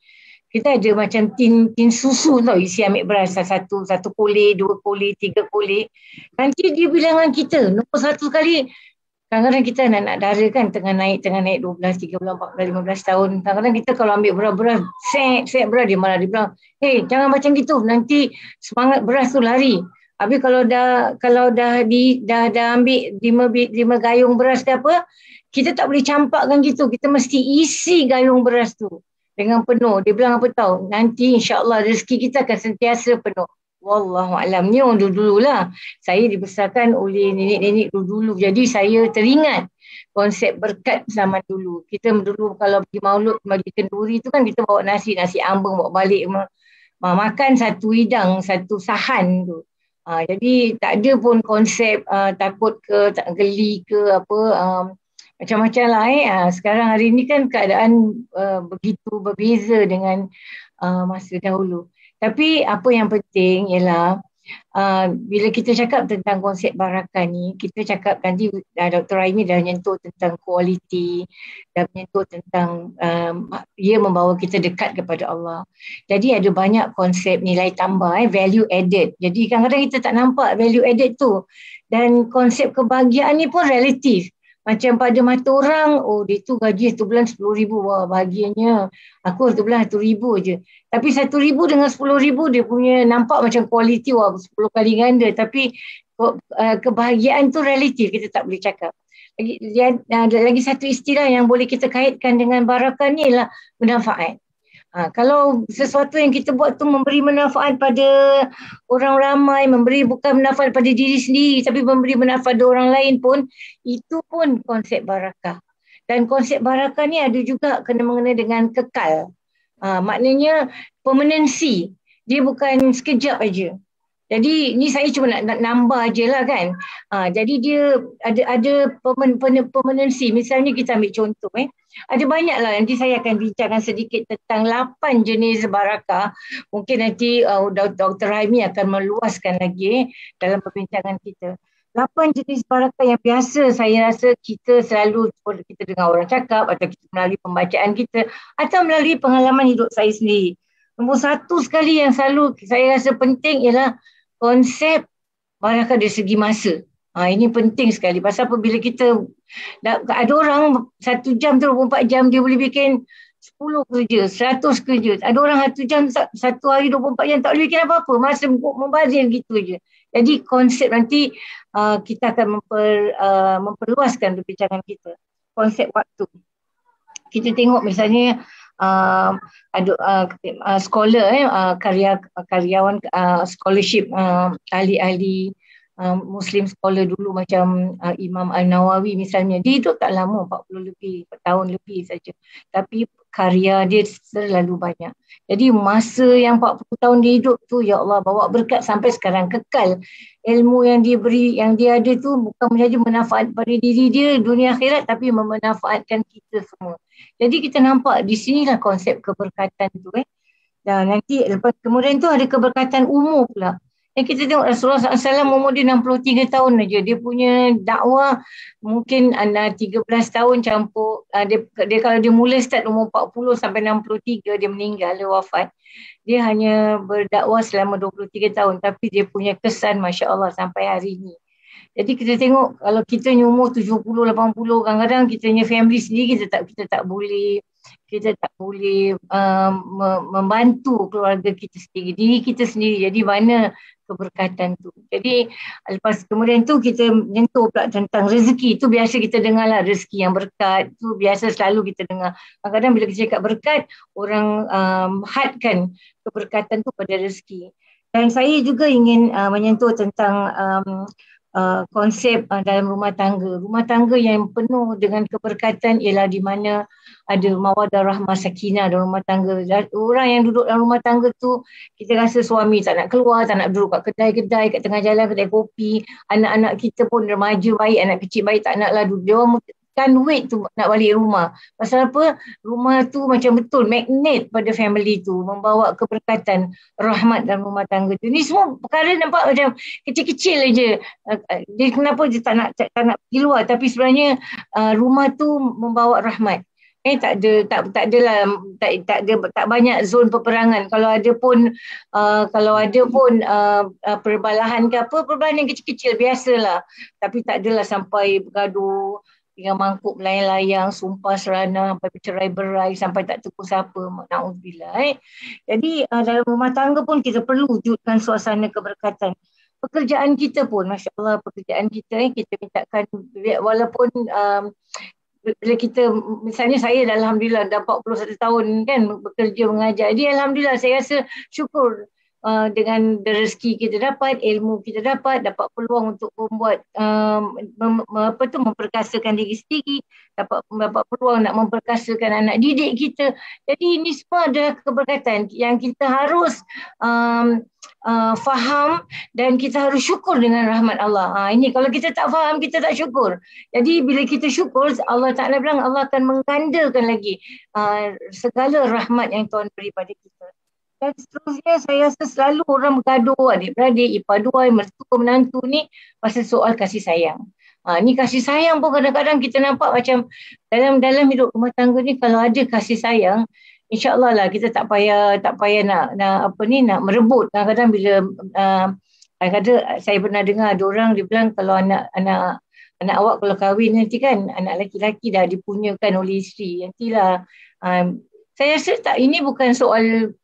kita ada macam tin susu tau, isi ambil beras satu kolej, 2 kolej, 3 kolej. Nanti dia bilangan kita nombor 1 kali. Kadang-kadang kita nak dara kan tengah naik 12, 13, 14, 15 tahun. Kadang-kadang kita kalau ambil beras, set beras, dia marah, dia bilang, hey, jangan macam gitu, nanti semangat beras tu lari. Habis kalau dah ambil 5 gayung beras ke apa, kita tak boleh campakkan gitu. Kita mesti isi gayung beras tu dengan penuh. Dia bilang apa tahu? Nanti insya-Allah rezeki kita akan sentiasa penuh. Wallahualam, ni orang dulu lah. Saya dibesarkan oleh nenek-nenek dulu. Jadi saya teringat konsep berkat zaman dulu. Kita dulu kalau pergi maulud, bagi kenduri tu kan kita bawa nasi ambeng bawa balik. Makan satu hidang, satu sahan tu. Jadi tak ada pun konsep takut ke, tak geli ke apa, macam-macam lah. Sekarang hari ni kan keadaan begitu berbeza dengan masa dahulu. Tapi apa yang penting ialah bila kita cakap tentang konsep barakah ni, kita cakap nanti Dr. Rahimi dah menyentuh tentang kualiti, dah menyentuh tentang ia membawa kita dekat kepada Allah. Jadi ada banyak konsep nilai tambah, value added. Jadi kadang-kadang kita tak nampak value added tu. Dan konsep kebahagiaan ni pun relatif. Macam pada mata orang, oh dia tu gaji satu bulan 10,000, wah bahagianya. Aku satu bulan 1,000 je. Tapi 1,000 dengan 10,000 dia punya nampak macam kualiti, wah 10 kali ganda. Tapi kebahagiaan tu relatif, kita tak boleh cakap. Lagi satu istilah yang boleh kita kaitkan dengan barakah ni ialah manfaat. Kalau sesuatu yang kita buat tu memberi manfaat pada orang ramai, memberi bukan manfaat pada diri sendiri tapi memberi manfaat pada orang lain pun, itu pun konsep barakah. Dan konsep barakah ni ada juga kena mengena dengan kekal. Maknanya permanency. Dia bukan sekejap aja. Jadi ni saya cuma nak nambah je lah kan. Jadi dia ada permanency. Misalnya kita ambil contoh. Ada banyak lah, nanti saya akan bincangkan sedikit tentang 8 jenis barakah. Mungkin nanti Dr. Rahimi akan meluaskan lagi dalam perbincangan kita. 8 jenis barakah yang biasa saya rasa kita selalu kita dengar orang cakap atau kita melalui pembacaan kita atau melalui pengalaman hidup saya sendiri. Nombor 1 sekali yang selalu saya rasa penting ialah konsep barakah dari segi masa. Ini penting sekali. Pasal apabila kita ada orang 1 jam tu 24 jam dia boleh bikin 10 kerja, 100 kerja. Ada orang 1 jam, 1 hari 24 jam tak boleh bikin apa-apa. Masa membazir gitu je. Jadi konsep nanti kita akan memperluaskan perbincangan kita. Konsep waktu. Kita tengok misalnya ada scholar, karyawan scholarship, ahli-ahli Muslim scholar dulu macam Imam Al-Nawawi misalnya, dia hidup tak lama, 40 tahun lebih saja, tapi karya dia terlalu banyak. Jadi masa yang 40 tahun dia hidup tu, ya Allah, bawa berkat sampai sekarang, kekal. Ilmu yang dia beri, yang dia ada tu bukan saja manfaat pada diri dia dunia akhirat, tapi memanfaatkan kita semua. Jadi kita nampak di sinilah konsep keberkatan tu. Dan nanti lepas kemudian tu ada keberkatan umur pula. Dan kita tengok Rasulullah SAW umur dia 63 tahun aja. Dia punya dakwah mungkin 13 tahun campur. Dia kalau dia mula start umur 40 sampai 63 dia meninggal, dia wafat. Dia hanya berdakwah selama 23 tahun. Tapi dia punya kesan Masya Allah sampai hari ini. Jadi kita tengok kalau kita umur 70, 80, kadang-kadang kita punya family sendiri kita tak boleh membantu keluarga kita sendiri, diri kita sendiri. Jadi mana keberkatan tu. Jadi lepas kemudian tu kita menyentuh pula tentang rezeki. Tu biasa kita dengar lah, rezeki yang berkat. Tu biasa selalu kita dengar. Kadang-kadang bila kita cakap berkat, orang hadkan keberkatan tu pada rezeki. Dan saya juga ingin menyentuh tentang konsep dalam rumah tangga. Rumah tangga yang penuh dengan keberkatan ialah di mana ada mawaddah rahmah sakinah dalam rumah tangga. Orang yang duduk dalam rumah tangga tu, kita rasa suami tak nak keluar, tak nak duduk kat kedai-kedai, kat tengah jalan, kedai kopi. Anak-anak kita pun remaja baik, anak kecil baik, tak naklah duduk. Dia orang can't wait tu nak balik rumah. Pasal apa? Rumah tu macam betul magnet pada family tu, membawa keberkatan, rahmat dalam rumah tangga tu. Ni semua perkara nampak macam kecil-kecil aja. Dia kenapa dia tak nak pergi luar, tapi sebenarnya rumah tu membawa rahmat. Tak banyak zon peperangan. Kalau ada pun perbalahan ke apa, perbalahan yang kecil-kecil biasalah. Tapi tak adalah sampai bergaduh dengan mangkuk melayang-layang, sumpah serana, sampai bercerai-berai, sampai tak tegur siapa. Na'udzubillah. Jadi dalam rumah tangga pun kita perlu wujudkan suasana keberkatan. Pekerjaan kita pun, Masya Allah, pekerjaan kita kita mintakan, walaupun bila kita, misalnya saya dah Alhamdulillah dah 41 tahun kan bekerja mengajar. Jadi Alhamdulillah saya rasa syukur dengan rezeki kita dapat, ilmu kita dapat peluang untuk membuat memperkasakan diri sendiri, dapat peluang nak memperkasakan anak didik kita. Jadi ini semua adalah keberkatan yang kita harus faham dan kita harus syukur dengan rahmat Allah. Ini kalau kita tak faham, kita tak syukur. Jadi bila kita syukur, Allah Ta'ala bilang Allah akan menggandakan lagi segala rahmat yang Tuhan beri pada kita. Dan seterusnya saya rasa selalu orang bergaduh, adik-beradik, ipar dua, mertua, menantu ni pasal soal kasih sayang. Ni kasih sayang pun kadang-kadang kita nampak macam dalam hidup rumah tangga ni kalau ada kasih sayang, InsyaAllah lah kita tak payah nak merebut. Kadang-kadang bila kadang-kadang saya pernah dengar ada orang dia bilang kalau anak awak kalau kahwin nanti kan anak lelaki-lelaki dah dipunyakan oleh isteri. Nantilah saya rasa tak, ini bukan soal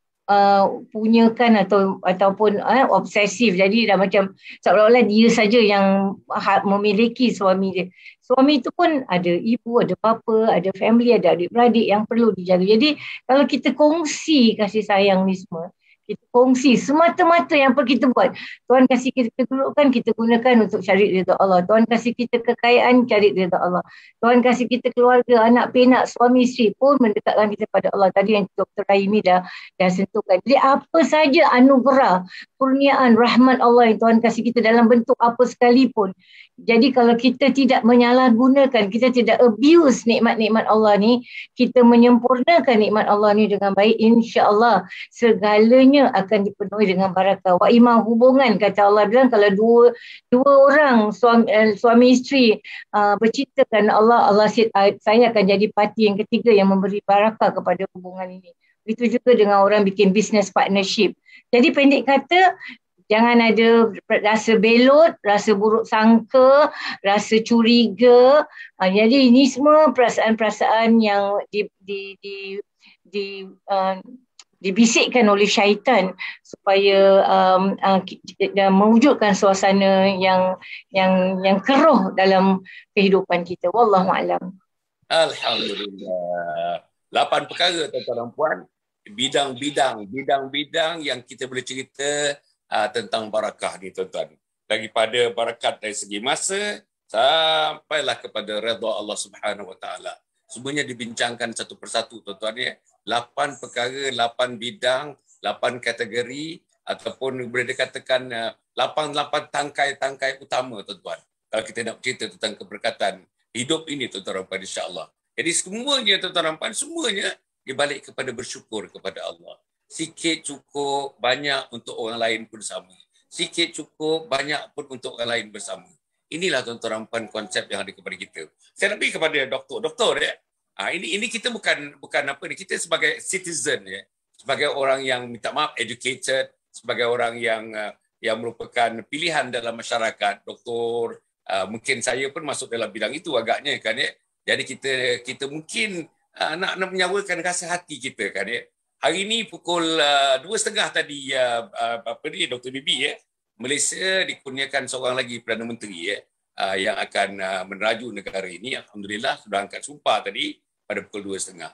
punyakan ataupun obsesif. Jadi dah macam seolah-olah dia saja yang memiliki suami dia. Suami itu pun ada ibu, ada bapa, ada family, ada adik-beradik yang perlu dijaga. Jadi kalau kita kongsi kasih sayang ni semua, kita kongsi semata-mata yang apa kita buat. Tuhan kasih kita kedudukan, kita gunakan untuk cari ridha Allah. Tuhan kasih kita kekayaan, cari ridha Allah. Tuhan kasih kita keluarga, anak pinak, suami isteri pun mendekatkan kita pada Allah. Tadi yang Dr. Raimi dah sentuhkan. Jadi apa saja anugerah, kurniaan, rahmat Allah yang Tuhan kasih kita dalam bentuk apa sekalipun. Jadi kalau kita tidak menyalahgunakan, kita tidak abuse nikmat-nikmat Allah ni, kita menyempurnakan nikmat Allah ni dengan baik, insya-Allah segalanya akan dipenuhi dengan barakah. Wa imam hubungan, kata Allah bilang kalau dua orang suami isteri bercinta kerana Allah saya akan jadi parti yang ketiga yang memberi barakah kepada hubungan ini. Begitu juga dengan orang bikin business partnership. Jadi pendek kata, jangan ada rasa belot, rasa buruk sangka, rasa curiga. Jadi ini semua perasaan-perasaan yang dibisikkan oleh syaitan supaya mewujudkan suasana yang keruh dalam kehidupan kita. Wallahu a'lam. Alhamdulillah. 8 perkara tuan-tuan dan puan, bidang-bidang yang kita boleh cerita tentang barakah ni tuan-tuan. Daripada barakat dari segi masa sampailah kepada redha Allah Subhanahu Wa Taala. Semuanya dibincangkan satu persatu tuan-tuan ya. 8 perkara, 8 bidang, 8 kategori ataupun boleh dikatakan 8 tangkai utama tuan-tuan. Kalau kita nak cerita tentang keberkatan hidup ini tuan-tuan dan puan, insya-Allah. Jadi semuanya tuan-tuan dan puan, semuanya dibalik kepada bersyukur kepada Allah. Sikit cukup, banyak untuk orang lain pun sama. Sikit cukup, banyak pun untuk orang lain bersama. Inilah tuan-tuan dan puan konsep yang ada kepada kita. Saya nak pergi kepada doktor ya. Ini kita bukan apa ni, kita sebagai citizen ya, sebagai orang yang minta maaf educated, sebagai orang yang merupakan pilihan dalam masyarakat. Doktor, mungkin saya pun masuk dalam bidang itu agaknya kan ya. Jadi kita mungkin nak menyawakan rasa hati kita kan ya. Hari ini pukul 2.30 tadi Dr. Bibi ya, Malaysia dikurniakan seorang lagi Perdana Menteri ya, yang akan meneraju negara ini. Alhamdulillah sudah angkat sumpah tadi pada pukul 2.30.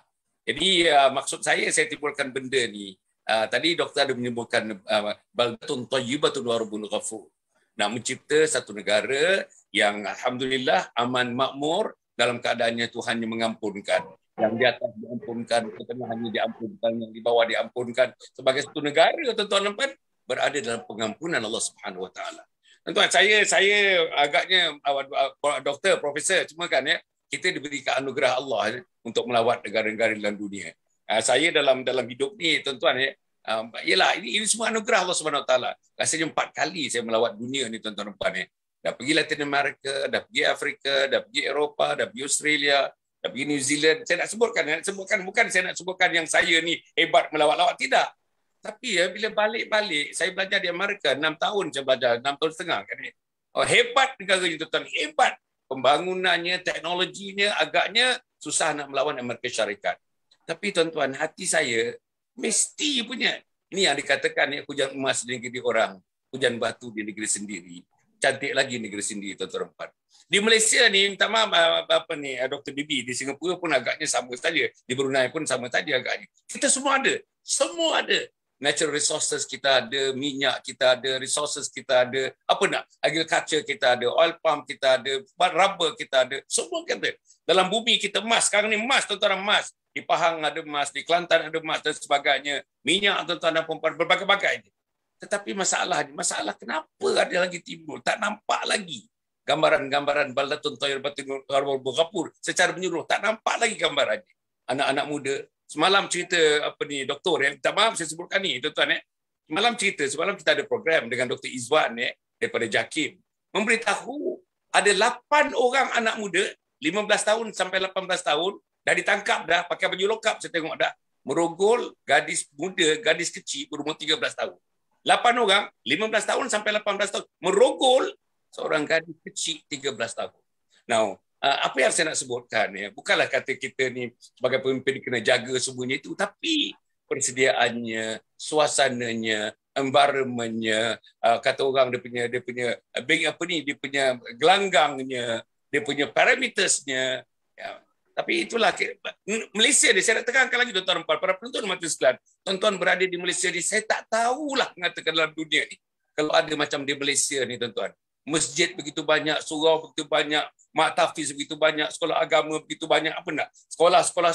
Jadi maksud saya timbulkan benda ni. Tadi doktor ada menyebutkan baldatun thayyibatun wa rabbun ghafur. Nak mencipta satu negara yang alhamdulillah aman makmur, dalam keadaannya Tuhannya mengampunkan. Yang di atas diampunkan, ketengahannya diampunkan, yang di bawah diampunkan. Sebagai satu negara, tuan-tuan dan puan, berada dalam pengampunan Allah Subhanahu Wa Taala. Tuan-tuan, saya agaknya doktor, profesor, cuma kan ya, kita diberikan anugerah Allah untuk melawat negara-negara dalam dunia. Saya dalam hidup ni, tuan-tuan ya, ialah ini semua anugerah Allah Subhanahu Wa Taala. Rasanya 4 kali saya melawat dunia ni, tuan-tuan dan puan ya. Dah pergi Latin America, dah pergi Afrika, dah pergi Eropah, dah pergi Australia, dah pergi New Zealand. Saya nak sebutkan, bukan saya nak sebutkan yang saya ni hebat melawat-lawat, tidak. Tapi ya, bila balik-balik, saya belajar di Amerika 6 tahun, saya belajar 6 tahun setengah kan. Hebat negara ni, tuan-tuan, hebat. Pembangunannya, teknologinya, agaknya susah nak melawan Amerika Syarikat. Tapi tuan-tuan, hati saya mesti punya. Ini yang dikatakan ya, hujan emas di negeri orang, hujan batu di negeri sendiri. Cantik lagi negeri sendiri, tuan-tuan dan puan. Di Malaysia ni, minta maaf Dr. Bibi, di Singapura pun agaknya sama saja, di Brunei pun sama saja agaknya. Kita semua ada, natural resources kita ada, minyak kita ada, resources kita ada, apa nak, agriculture kita ada, oil palm kita ada, rubber kita ada, semua kita ada. Dalam bumi kita emas, sekarang ni emas, tuan-tuan, emas. Di Pahang ada emas, di Kelantan ada emas dan sebagainya. Minyak, tuan-tuan dan puan, berbagai-bagai. Tetapi masalah kenapa ada lagi timbul? Tak nampak lagi gambaran-gambaran baldatun thayyibatun wa rabbun ghafur secara menyeluruh. Tak nampak lagi gambarannya. Anak-anak muda. Semalam cerita doktor ya. Minta maaf saya sebutkan ni, tuan-tuan ya. Semalam kita ada program dengan Dr. Izwan ya, daripada JAKIM. Memberitahu ada 8 orang anak muda 15 tahun sampai 18 tahun dah ditangkap dah pakai baju lokap, saya tengok dah. Merogol gadis muda, gadis kecil berumur 13 tahun. 8 orang, 15 tahun sampai 18 tahun, merogol seorang gadis kecil 13 tahun. Now, apa yang saya nak sebutkan, ya, bukanlah kata kita ni sebagai pemimpin kena jaga semuanya itu, tapi persediaannya, suasananya, environmentnya, kata orang dia punya gelanggangnya, dia punya parametersnya. Ya. Tapi itulah Malaysia ni, saya nak tekankan lagi tuan-tuan, para penonton mata sekalian, tuan-tuan berada di Malaysia ni, saya tak tahulah mengatakan dalam dunia ni kalau ada macam di Malaysia ni, tuan-tuan. Masjid begitu banyak, surau begitu banyak, mak tahfiz begitu banyak, sekolah agama begitu banyak, apa nak? Sekolah-sekolah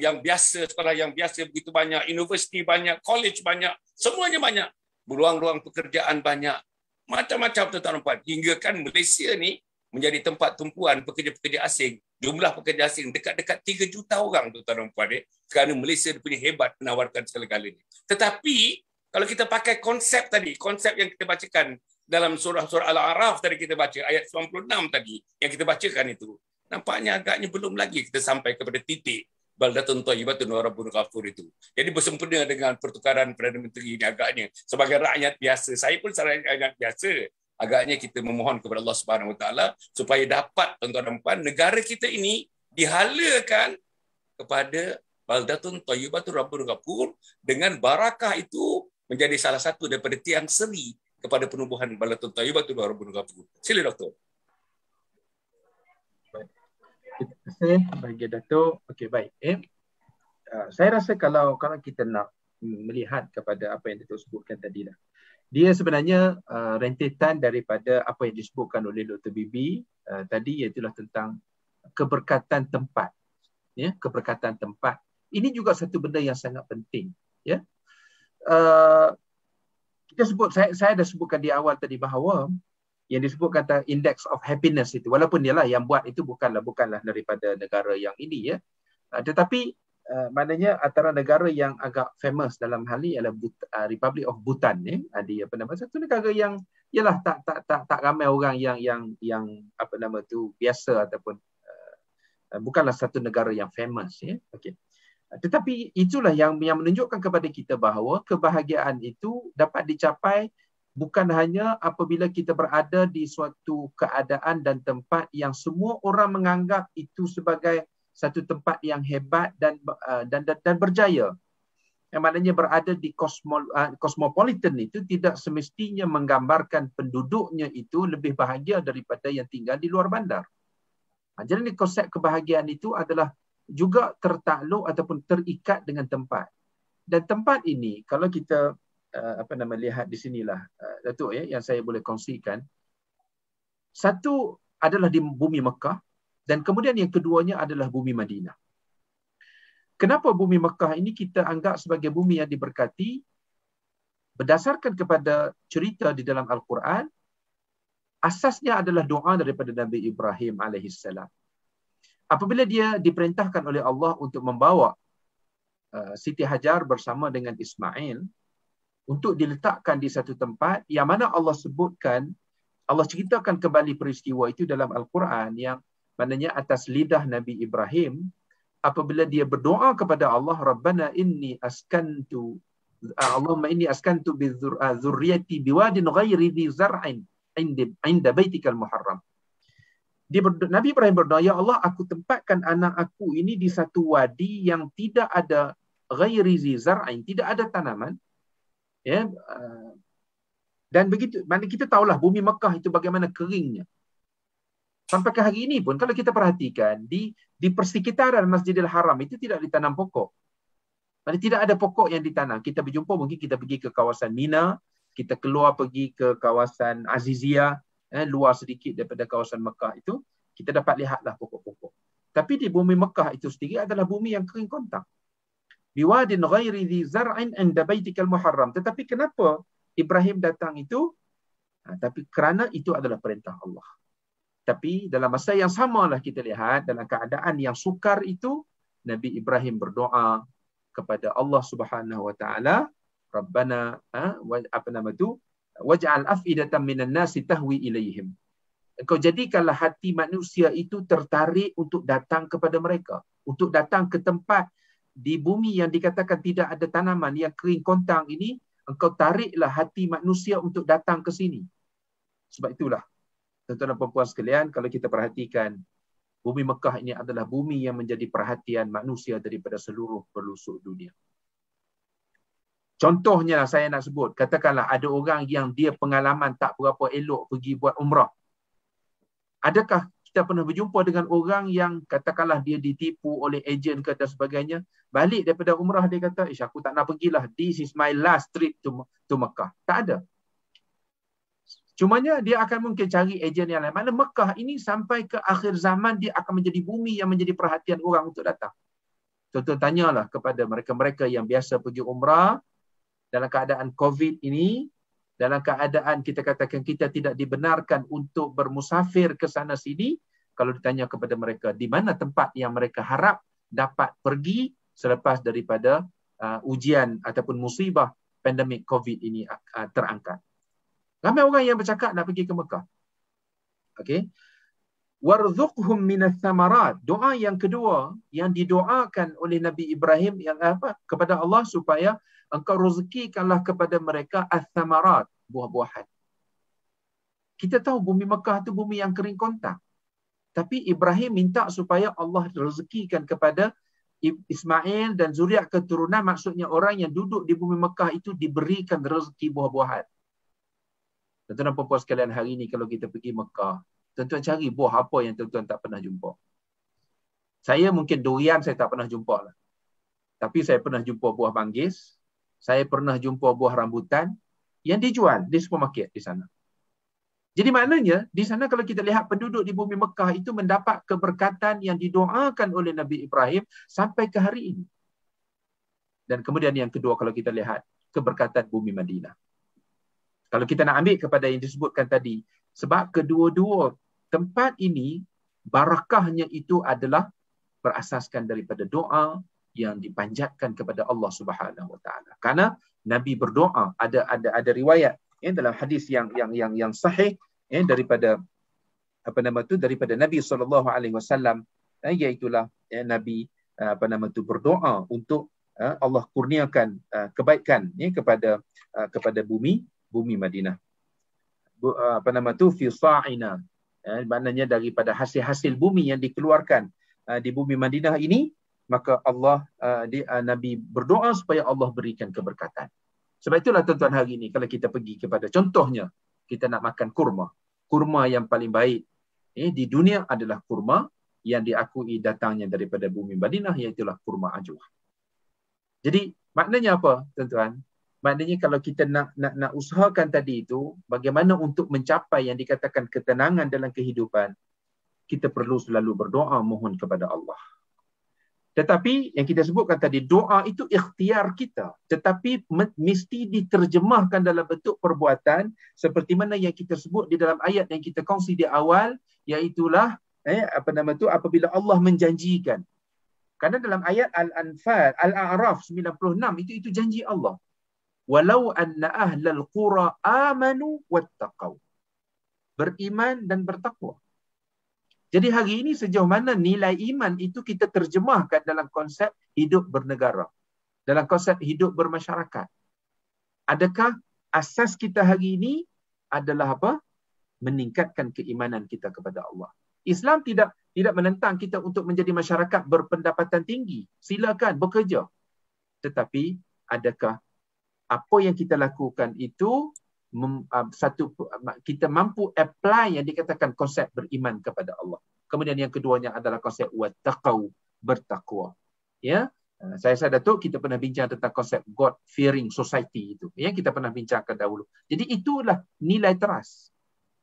yang biasa, sekolah yang biasa begitu banyak, universiti banyak, college banyak, semuanya banyak. Ruang-ruang pekerjaan banyak. Macam-macam, tuan-tuan dan puan. Hingga kan Malaysia ni menjadi tempat tumpuan pekerja-pekerja asing. Jumlah pekerja asing dekat-dekat 3 juta orang, tuan-tuan dan puan. Kerana Malaysia punya hebat menawarkan segala-galanya. Tetapi, kalau kita pakai konsep tadi, konsep yang kita bacakan dalam surah Al-A'raf tadi kita baca, ayat 96 tadi, yang kita bacakan itu, nampaknya agaknya belum lagi kita sampai kepada titik baldatun thayyibatun wa rabbun ghafur itu. Jadi bersempena dengan pertukaran Perdana Menteri ini agaknya, sebagai rakyat biasa, saya pun sebagai rakyat biasa, agaknya kita memohon kepada Allah Subhanahu Wa Taala supaya dapat, tuan-tuan dan puan, negara kita ini dihalakan kepada baldatun thayyibatun rabbun ghafur, dengan barakah itu menjadi salah satu daripada tiang seri kepada penubuhan baldatun thayyibatun rabbun ghafur. Sila doktor. Terima kasih bagi Dato'. Okey, baik. Saya rasa kalau kita nak melihat kepada apa yang Dato' sebutkan tadi dah, dia sebenarnya rentetan daripada apa yang disebutkan oleh Dr. Bibi tadi, iaitu tentang keberkatan tempat. Ya, keberkatan tempat. Ini juga satu benda yang sangat penting. Ya, kita sebut, saya dah sebutkan di awal tadi bahawa yang disebutkan tentang index of happiness itu, walaupun dialah yang buat itu bukanlah daripada negara yang ini ya, tetapi maknanya antara negara yang agak famous dalam hal ni ialah Republic of Bhutan, di apa nama, satu negara yang ialah tak ramai orang yang apa nama tu biasa ataupun bukanlah satu negara yang famous, okey. Tetapi itulah yang menunjukkan kepada kita bahawa kebahagiaan itu dapat dicapai bukan hanya apabila kita berada di suatu keadaan dan tempat yang semua orang menganggap itu sebagai satu tempat yang hebat dan berjaya. Yang maknanya berada di cosmopolitan itu tidak semestinya menggambarkan penduduknya itu lebih bahagia daripada yang tinggal di luar bandar. Jadi konsep kebahagiaan itu adalah juga tertakluk ataupun terikat dengan tempat. Dan tempat ini kalau kita lihat di sinilah Datuk, yang saya boleh kongsikan. Satu adalah di bumi Mekah dan kemudian yang keduanya adalah bumi Madinah. Kenapa bumi Mekah ini kita anggap sebagai bumi yang diberkati? Berdasarkan kepada cerita di dalam Al-Quran, asasnya adalah doa daripada Nabi Ibrahim alaihissalam. Apabila dia diperintahkan oleh Allah untuk membawa Siti Hajar bersama dengan Ismail untuk diletakkan di satu tempat yang mana Allah sebutkan, Allah ceritakan kembali peristiwa itu dalam Al-Quran yang maknanya atas lidah Nabi Ibrahim apabila dia berdoa kepada Allah, Rabbana inni askantu Allahumma inni askantu bi dzurriyyati biwadin ghairi dhi zar'in inda baitikal muharram. Nabi Ibrahim berdoa, ya Allah, aku tempatkan anak aku ini di satu wadi yang tidak ada ghairi dhi zar'in, tidak ada tanaman. Dan begitu, mana kita tahulah bumi Mekah itu bagaimana keringnya. Sampai ke hari ini pun kalau kita perhatikan di persekitaran Masjidil Haram itu tidak ditanam pokok. Maksudnya tidak ada pokok yang ditanam. Kita berjumpa, mungkin kita pergi ke kawasan Mina, kita keluar pergi ke kawasan Aziziyah, luar sedikit daripada kawasan Mekah itu, kita dapat lihatlah pokok-pokok. Tapi di bumi Mekah itu sendiri adalah bumi yang kering kontang. Biwadin ghairi dhi zar'in 'inda baitikal muharram. Tetapi kenapa Ibrahim datang itu? Tapi kerana itu adalah perintah Allah. Tapi dalam masa yang samalah kita lihat dalam keadaan yang sukar itu, Nabi Ibrahim berdoa kepada Allah Subhanahu wa taala, Rabbana waj'al af'idatan minan nasi tahwi ilaihim. Engkau jadikanlah hati manusia itu tertarik untuk datang kepada mereka, untuk datang ke tempat di bumi yang dikatakan tidak ada tanaman, yang kering kontang ini, engkau tariklah hati manusia untuk datang ke sini. Sebab itulah tuan-tuan dan puan-puan sekalian, kalau kita perhatikan, bumi Mekah ini adalah bumi yang menjadi perhatian manusia daripada seluruh pelosok dunia. Contohnya saya nak sebut, katakanlah ada orang yang dia pengalaman tak berapa elok pergi buat umrah. Adakah kita pernah berjumpa dengan orang yang katakanlah dia ditipu oleh ejen ke dan sebagainya, balik daripada umrah dia kata, aku tak nak pergilah, this is my last trip to Mekah. Tak ada. Cumanya dia akan mungkin cari ejen yang lain. Mana Mekah ini sampai ke akhir zaman dia akan menjadi bumi yang menjadi perhatian orang untuk datang. Tuan-tuan tanyalah kepada mereka-mereka yang biasa pergi umrah dalam keadaan COVID ini, dalam keadaan kita katakan kita tidak dibenarkan untuk bermusafir ke sana sini, kalau ditanya kepada mereka di mana tempat yang mereka harap dapat pergi selepas daripada ujian ataupun musibah pandemik COVID ini terangkat. Ramai orang yang bercakap nak pergi ke Mekah. Okey. Warzuqhum minas samarat. Doa yang kedua yang didoakan oleh Nabi Ibrahim ialah apa? Kepada Allah supaya engkau rezekikanlah kepada mereka as-samarat, buah-buahan. Kita tahu bumi Mekah itu bumi yang kering kontang. Tapi Ibrahim minta supaya Allah rezekikan kepada Ismail dan zuriat keturunan, maksudnya orang yang duduk di bumi Mekah itu diberikan rezeki buah-buahan. Tuan-tuan dan puan-puan sekalian, hari ini kalau kita pergi Mekah, tuan-tuan cari buah apa yang tuan-tuan tak pernah jumpa. Saya mungkin durian saya tak pernah jumpa lah. Tapi saya pernah jumpa buah manggis, saya pernah jumpa buah rambutan yang dijual di supermarket di sana. Jadi maknanya di sana kalau kita lihat penduduk di bumi Mekah itu mendapat keberkatan yang didoakan oleh Nabi Ibrahim sampai ke hari ini. Dan kemudian yang kedua kalau kita lihat keberkatan bumi Madinah. Kalau kita nak ambil kepada yang disebutkan tadi, sebab kedua-dua tempat ini barakahnya itu adalah berasaskan daripada doa yang dipanjatkan kepada Allah Subhanahu Wa Taala. Karena Nabi berdoa, ada riwayat dalam hadis yang sahih daripada daripada Nabi SAW, iaitulah Nabi berdoa untuk Allah kurniakan kebaikan kepada bumi Madinah. Fi sa'ina, maknanya daripada hasil-hasil bumi yang dikeluarkan di bumi Madinah ini, maka Nabi berdoa supaya Allah berikan keberkatan. Sebab itulah tuan-tuan, hari ini kalau kita pergi kepada, contohnya kita nak makan kurma yang paling baik di dunia adalah kurma yang diakui datangnya daripada bumi Madinah, iaitulah kurma ajwa. Jadi maknanya apa, tuan-tuan? Maknanya kalau kita nak usahakan tadi itu, bagaimana untuk mencapai yang dikatakan ketenangan dalam kehidupan, kita perlu selalu berdoa mohon kepada Allah. Tetapi yang kita sebutkan tadi, doa itu ikhtiar kita, tetapi mesti diterjemahkan dalam bentuk perbuatan seperti mana yang kita sebut di dalam ayat yang kita kongsi di awal, iaitulah apabila Allah menjanjikan. Karena dalam ayat Al-Anfal, Al-A'raf 96 itu janji Allah. Walau anna ahlal qura amanu wattaqau. Beriman dan bertakwa. Jadi hari ini sejauh mana nilai iman itu kita terjemahkan dalam konsep hidup bernegara, dalam konsep hidup bermasyarakat. Adakah asas kita hari ini adalah apa? Meningkatkan keimanan kita kepada Allah. Islam tidak menentang kita untuk menjadi masyarakat berpendapatan tinggi. Silakan bekerja. Tetapi adakah apa yang kita lakukan itu kita mampu apply yang dikatakan konsep beriman kepada Allah. Kemudian yang keduanya adalah konsep wattaqau, bertakwa. Ya, saya Datuk, kita pernah bincang tentang konsep God fearing society itu. Ya, kita pernah bincangkan dahulu. Jadi itulah nilai teras.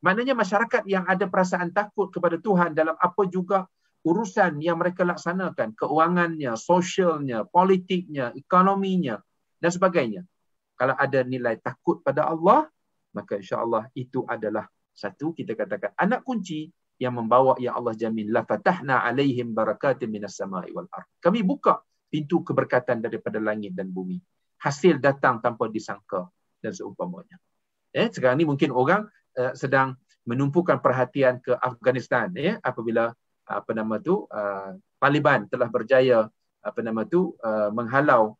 Maknanya masyarakat yang ada perasaan takut kepada Tuhan dalam apa juga urusan yang mereka laksanakan, keuangannya, sosialnya, politiknya, ekonominya dan sebagainya. Kalau ada nilai takut pada Allah, maka insya-Allah itu adalah satu, kita katakan, anak kunci yang membawa yang Allah jamin, la fatahna alaihim barakatin minas sama'i wal ard. Kami buka pintu keberkatan daripada langit dan bumi. Hasil datang tanpa disangka dan seumpamanya. Sekarang ni mungkin orang sedang menumpukan perhatian ke Afghanistan apabila Taliban telah berjaya menghalau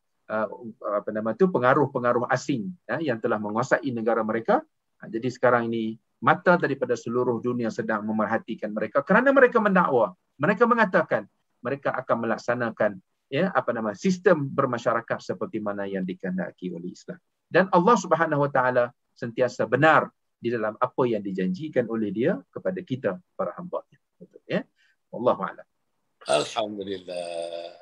pengaruh-pengaruh asing yang telah menguasai negara mereka. Jadi sekarang ini mata daripada seluruh dunia sedang memerhatikan mereka kerana mereka mendakwa, mereka mengatakan mereka akan melaksanakan sistem bermasyarakat seperti mana yang dikehendaki oleh Islam. Dan Allah Subhanahu Wa Taala sentiasa benar di dalam apa yang dijanjikan oleh Dia kepada kita para hamba-Nya. Betul ya? Wallahu a'lam. Alhamdulillah.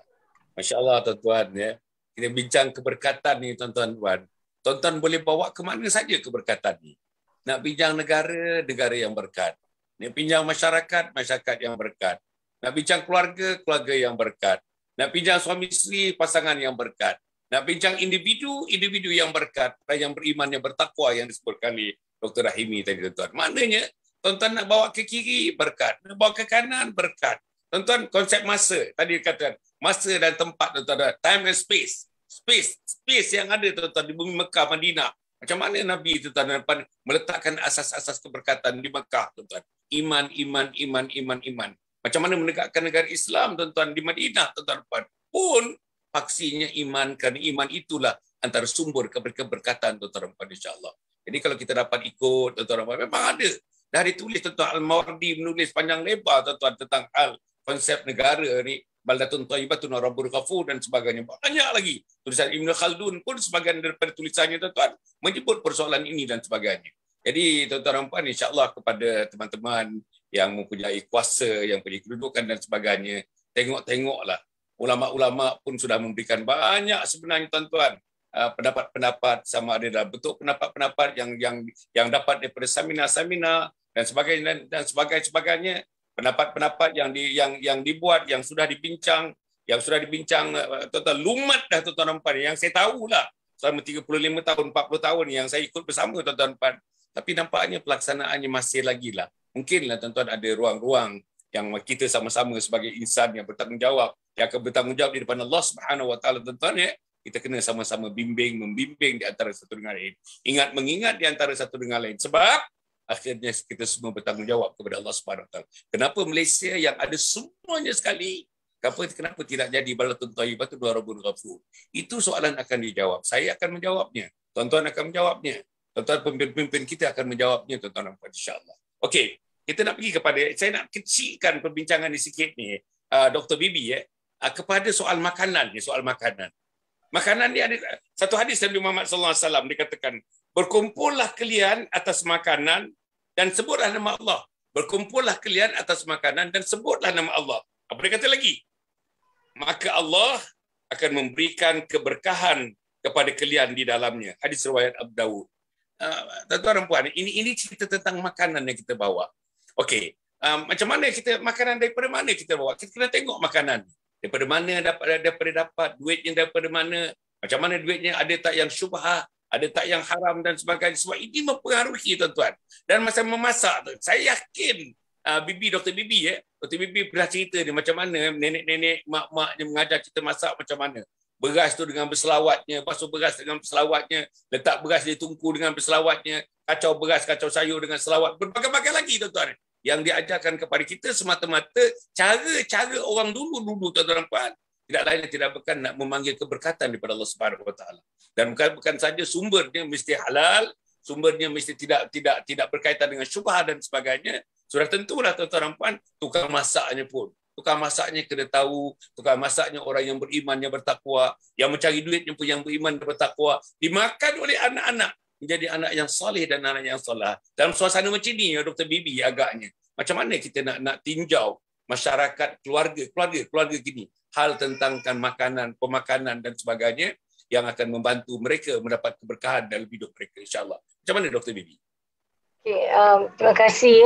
Masya-Allah tuan-tuan ya. Kita bincang keberkatan ni tuan-tuan. Tuan-tuan boleh bawa ke mana saja keberkatan ni. Nak bincang negara yang berkat. Nak bincang masyarakat yang berkat. Nak bincang keluarga yang berkat. Nak bincang suami isteri, pasangan yang berkat. Nak bincang individu yang berkat, yang beriman, yang bertakwa yang disebutkan oleh Dr. Rahimi tadi tuan-tuan. Maknanya tuan-tuan nak bawa ke kiri berkat, nak bawa ke kanan berkat. Tuan-tuan, konsep masa tadi dikatakan, masa dan tempat tuan-tuan, time and space. Space yang ada tuan-tuan di bumi Mekah, Madinah. Macam mana Nabi tuan-tuan meletakkan asas-asas keberkatan di Mekah tuan-tuan. Iman. Macam mana menegakkan negara Islam tuan-tuan di Madinah tuan-tuan. Pun paksinya iman, kerana iman itulah antara sumber keberkatan tuan-tuan insya-Allah. Jadi kalau kita dapat ikut tuan-tuan, memang ada. Dah ditulis tuan-tuan, Al-Mawardi menulis panjang lebar tuan-tuan tentang konsep negara ni, baldatun thayyibatun wa rabbul ghafur dan sebagainya. Banyak lagi. Tulisan Ibn Khaldun pun sebagian daripada tulisannya tuan-tuan menyebut persoalan ini dan sebagainya. Jadi tuan-tuan puan, insya-Allah kepada teman-teman yang mempunyai kuasa, yang punya kedudukan dan sebagainya, tengoklah. Ulama-ulama pun sudah memberikan banyak sebenarnya tuan-tuan pendapat-pendapat, sama ada dalam bentuk pendapat-pendapat yang dapat daripada samina dan sebagainya. Pendapat-pendapat yang dibuat, yang sudah dibincang tuan-tuan, lumat dah tuan-tuan puan, yang saya tahulah selama 35 tahun, 40 tahun yang saya ikut bersama tuan-tuan puan. Tapi nampaknya pelaksanaannya masih lagi lah. Mungkinlah tuan-tuan ada ruang-ruang yang kita sama-sama sebagai insan yang bertanggungjawab, yang akan bertanggungjawab di depan Allah Subhanahu Wa Taala, tuan-tuan ya, kita kena sama-sama membimbing di antara satu dengan lain. Ingat mengingat di antara satu dengan lain. Sebab akhirnya kita semua bertanggungjawab kepada Allah Subhanahu Wa Taala. Kenapa Malaysia yang ada semuanya sekali, kenapa tidak jadi balatun thayyibah wa rabbun ghafur? Itu soalan akan dijawab. Saya akan menjawabnya. Tuan-tuan akan menjawabnya. Tuan-tuan pemimpin kita akan menjawabnya, tuan-tuan insya-Allah. Okey. Kita nak pergi kepada, saya nak kecilkan perbincangan ni sikit ni, Dr. Bibi kepada soal makanan ni, soal makanan. Makanan ni ada satu hadis Nabi Muhammad sallallahu alaihi wasallam dikatakan, berkumpullah kalian atas makanan dan sebutlah nama Allah. Berkumpullah kalian atas makanan dan sebutlah nama Allah. Apa dia kata lagi? Maka Allah akan memberikan keberkahan kepada kalian di dalamnya. Hadis riwayat Abu Dawud. Tuan-tuan dan puan, ini cerita tentang makanan yang kita bawa. Okey, macam mana kita makanan, daripada mana kita bawa? Kita kena tengok makanan. Daripada mana dapat duitnya, daripada mana, macam mana duitnya, ada tak yang syubhah, ada tak yang haram dan sebagainya. Sebab ini mempengaruhi, tuan-tuan. Dan masa memasak tu, saya yakin Dr. Bibi Dr. Bibi pernah cerita ni macam mana nenek-nenek, mak-mak yang mengajar kita masak macam mana. Beras tu dengan berselawatnya, basuh beras dengan berselawatnya, letak beras di tungku dengan berselawatnya, kacau beras, kacau sayur dengan selawat, berbagai-bagai lagi, tuan-tuan. Yang diajarkan kepada kita semata-mata cara-cara orang dulu, tuan-tuan dan puan. Tidak lain dan tidak bukan nak memanggil keberkatan daripada Allah Subhanahu Wa Taala. Dan bukan saja sumbernya mesti halal, sumbernya mesti tidak berkaitan dengan syubhah dan sebagainya. Sudah tentulah, tuan-tuan dan puan, tukang masaknya pun. Tukang masaknya kena tahu, tukang masaknya orang yang beriman, yang bertakwa, yang mencari duitnya pun yang beriman dan bertakwa, dimakan oleh anak-anak menjadi anak yang soleh dan anak yang solah. Dalam suasana macam ni, Dr. Bibi agaknya, macam mana kita nak tinjau masyarakat, keluarga gini, hal tentang makanan, pemakanan dan sebagainya yang akan membantu mereka mendapat keberkahan dalam hidup mereka, insya-Allah. Macam mana, Dr. Bibi? Okay, terima kasih.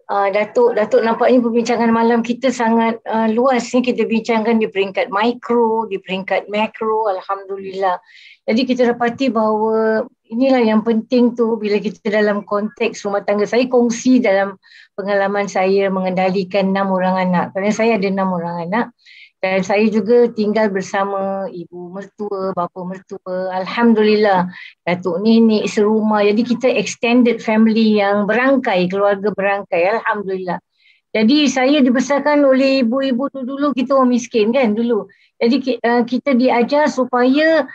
Datuk nampaknya perbincangan malam kita sangat luas ni. Kita bincangkan di peringkat mikro, di peringkat makro, alhamdulillah. Jadi kita dapati bahawa inilah yang penting tu bila kita dalam konteks rumah tangga. Saya kongsi dalam pengalaman saya mengendalikan 6 orang anak. Kerana saya ada 6 orang anak. Dan saya juga tinggal bersama ibu mertua, bapa mertua. Alhamdulillah, datuk nenek serumah. Jadi kita extended family yang berangkai, keluarga berangkai. Alhamdulillah. Jadi saya dibesarkan oleh ibu-ibu tu dulu, kita orang miskin kan dulu. Jadi kita diajar supaya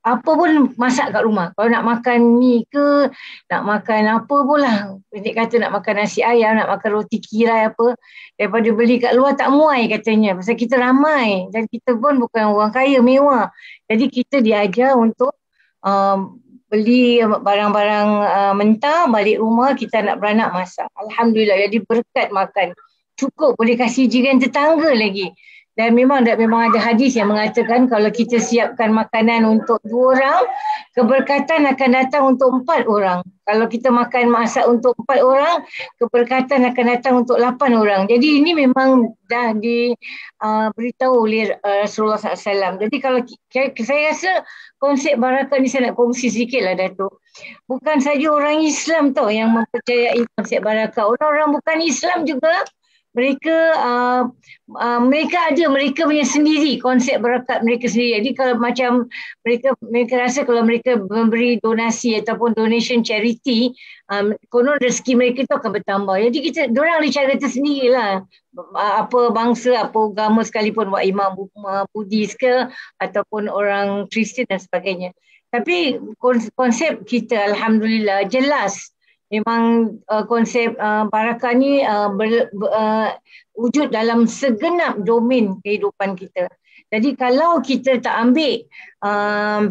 apa pun masak kat rumah. Kalau nak makan mi ke, nak makan apa pun lah. Dia kata nak makan nasi ayam, nak makan roti kirai apa, daripada beli kat luar tak muai katanya. Pasal kita ramai dan kita pun bukan orang kaya mewah. Jadi kita diajar untuk beli barang-barang mentah, balik rumah kita nak beranak masak. Alhamdulillah, jadi berkat makan. Cukup, boleh kasih jiran tetangga lagi. Dan memang ada hadis yang mengatakan kalau kita siapkan makanan untuk 2 orang, keberkatan akan datang untuk 4 orang. Kalau kita masak untuk 4 orang, keberkatan akan datang untuk 8 orang. Jadi ini memang dah diberitahu oleh Rasulullah SAW. Jadi kalau saya rasa konsep barakah ni saya nak kongsi sikit lah, Datuk. Bukan saja orang Islam tau yang mempercayai konsep barakah. Orang-orang bukan Islam juga mereka punya sendiri konsep barakat mereka sendiri. Jadi kalau macam mereka rasa kalau mereka memberi donasi ataupun donation charity, konon rezeki mereka tu akan bertambah. Jadi diorang ada cara tersendirilah. Apa bangsa, apa agama sekalipun, buat imam Buddhis ke ataupun orang Kristian dan sebagainya. Tapi konsep kita alhamdulillah jelas. Memang konsep barakah ni wujud dalam segenap domain kehidupan kita. Jadi kalau kita tak ambil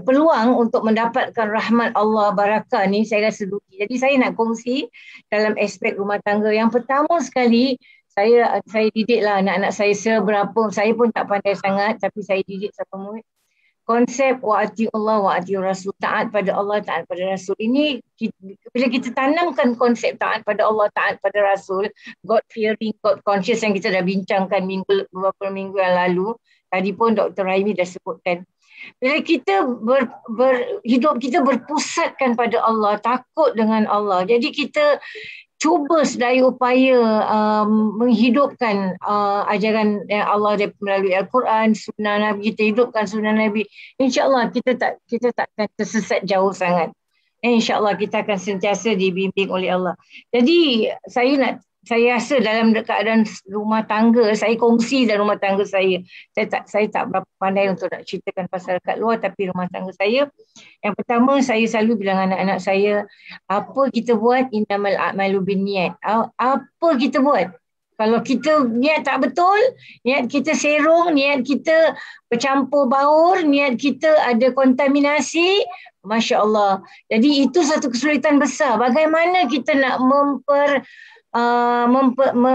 peluang untuk mendapatkan rahmat Allah barakah ni, saya rasa rugi. Jadi saya nak kongsi dalam aspek rumah tangga. Yang pertama sekali, saya didiklah anak-anak saya seberapa, saya pun tak pandai sangat, tapi saya didik satu murid. Konsep wa'ati Allah wa'ati Rasul, taat pada Allah, taat pada Rasul. Ini bila kita tanamkan konsep taat pada Allah, taat pada Rasul, God fearing, God conscious yang kita dah bincangkan beberapa minggu yang lalu. Tadi pun Dr. Raimi dah sebutkan. Bila kita hidup kita berpusatkan pada Allah, takut dengan Allah. Jadi kita cuba sedaya upaya menghidupkan ajaran yang Allah melalui Al-Quran, sunnah Nabi, kita hidupkan sunnah Nabi, insya-Allah kita takkan tersesat jauh sangat. InsyaAllah kita akan sentiasa dibimbing oleh Allah. Jadi saya rasa dalam keadaan rumah tangga, saya kongsi dalam rumah tangga saya. Saya tak berapa pandai untuk nak ceritakan pasal kat luar, tapi rumah tangga saya, yang pertama saya selalu bilang anak-anak saya, apa kita buat, innamal a'malu binniyat. Apa kita buat, kalau kita niat tak betul, niat kita serong, niat kita bercampur baur, niat kita ada kontaminasi, Masya Allah. Jadi itu satu kesulitan besar. Bagaimana kita nak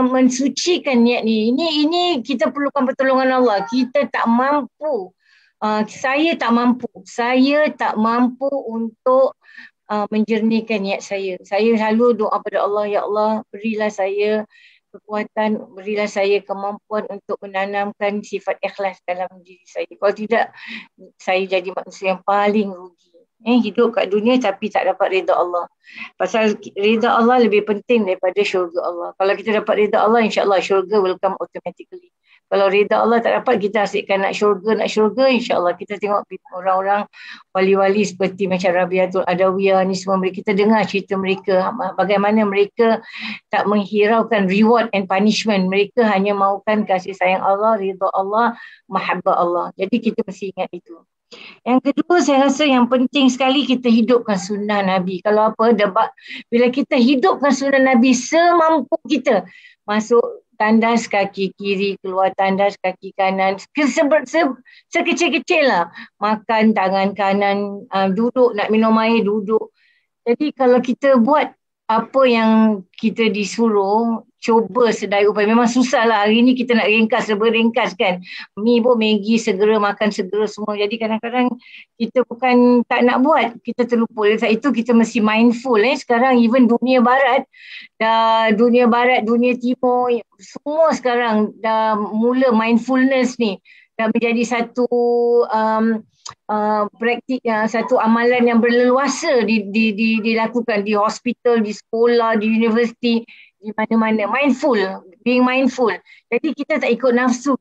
mensucikan niat ni? Ini kita perlukan pertolongan Allah. Kita tak mampu. Saya tak mampu untuk menjernihkan niat saya. Saya selalu doa pada Allah, ya Allah, berilah saya kekuatan, berilah saya kemampuan untuk menanamkan sifat ikhlas dalam diri saya. Kalau tidak, saya jadi manusia yang paling rugi. Hidup kat dunia tapi tak dapat rida Allah. Pasal rida Allah lebih penting daripada syurga Allah. Kalau kita dapat rida Allah, insya-Allah syurga will come automatically. Kalau rida Allah tak dapat, kita asyikkan nak syurga, insya-Allah kita tengok orang-orang wali-wali seperti macam Rabiatul Adawiyah ni semua, kita dengar cerita mereka, bagaimana mereka tak menghiraukan reward and punishment. Mereka hanya mahukan kasih sayang Allah, rida Allah, mahabbah Allah. Jadi kita mesti ingat itu. Yang kedua, saya rasa yang penting sekali kita hidupkan sunnah Nabi. Kalau apa, bila kita hidupkan sunnah Nabi semampu kita, masuk tandas kaki kiri, keluar tandas kaki kanan, sekecil-kecil lah. Makan tangan kanan, duduk, nak minum air, duduk. Jadi kalau kita buat apa yang kita disuruh, cuba sedaya upaya. Memang susah lah, hari ni kita nak ringkas, kan. Mi pun Maggi, segera makan, segera semua. Jadi kadang-kadang kita bukan tak nak buat, kita terlupa. Oleh sebab itu kita mesti mindful. Sekarang even dunia barat, dunia timur, semua sekarang dah mula mindfulness ni. Dah menjadi satu praktik, satu amalan yang berleluasa dilakukan di hospital, di sekolah, di universiti, di mana-mana. Being mindful. Jadi kita tak ikut nafsu.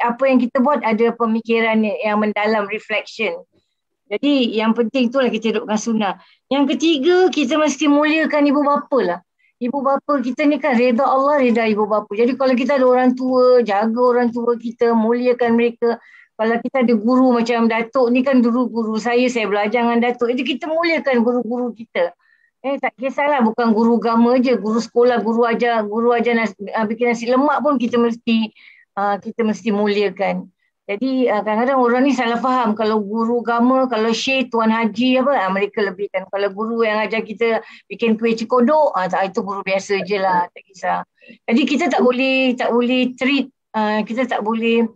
Apa yang kita buat ada pemikiran yang mendalam, reflection. Jadi yang penting itulah kita hidupkan sunnah. Yang ketiga, kita mesti muliakan ibu bapa lah. Ibu bapa kita ni kan reda Allah, reda ibu bapa. Jadi kalau kita ada orang tua, jaga orang tua kita, muliakan mereka. Kalau kita ada guru macam Datuk ni kan dulu guru saya belajar dengan Datuk. Jadi kita muliakan guru-guru kita. Tak kisahlah, bukan guru agama je, guru sekolah, guru ajar bikin nasi lemak pun kita mesti muliakan. Jadi kadang-kadang orang ni salah faham, kalau guru agama, kalau syekh, tuan haji mereka lebihkan. Kalau guru yang ajar kita bikin kuih cekodok, itu guru biasa je lah, tak kisah. Jadi kita tak boleh treat, kita tak boleh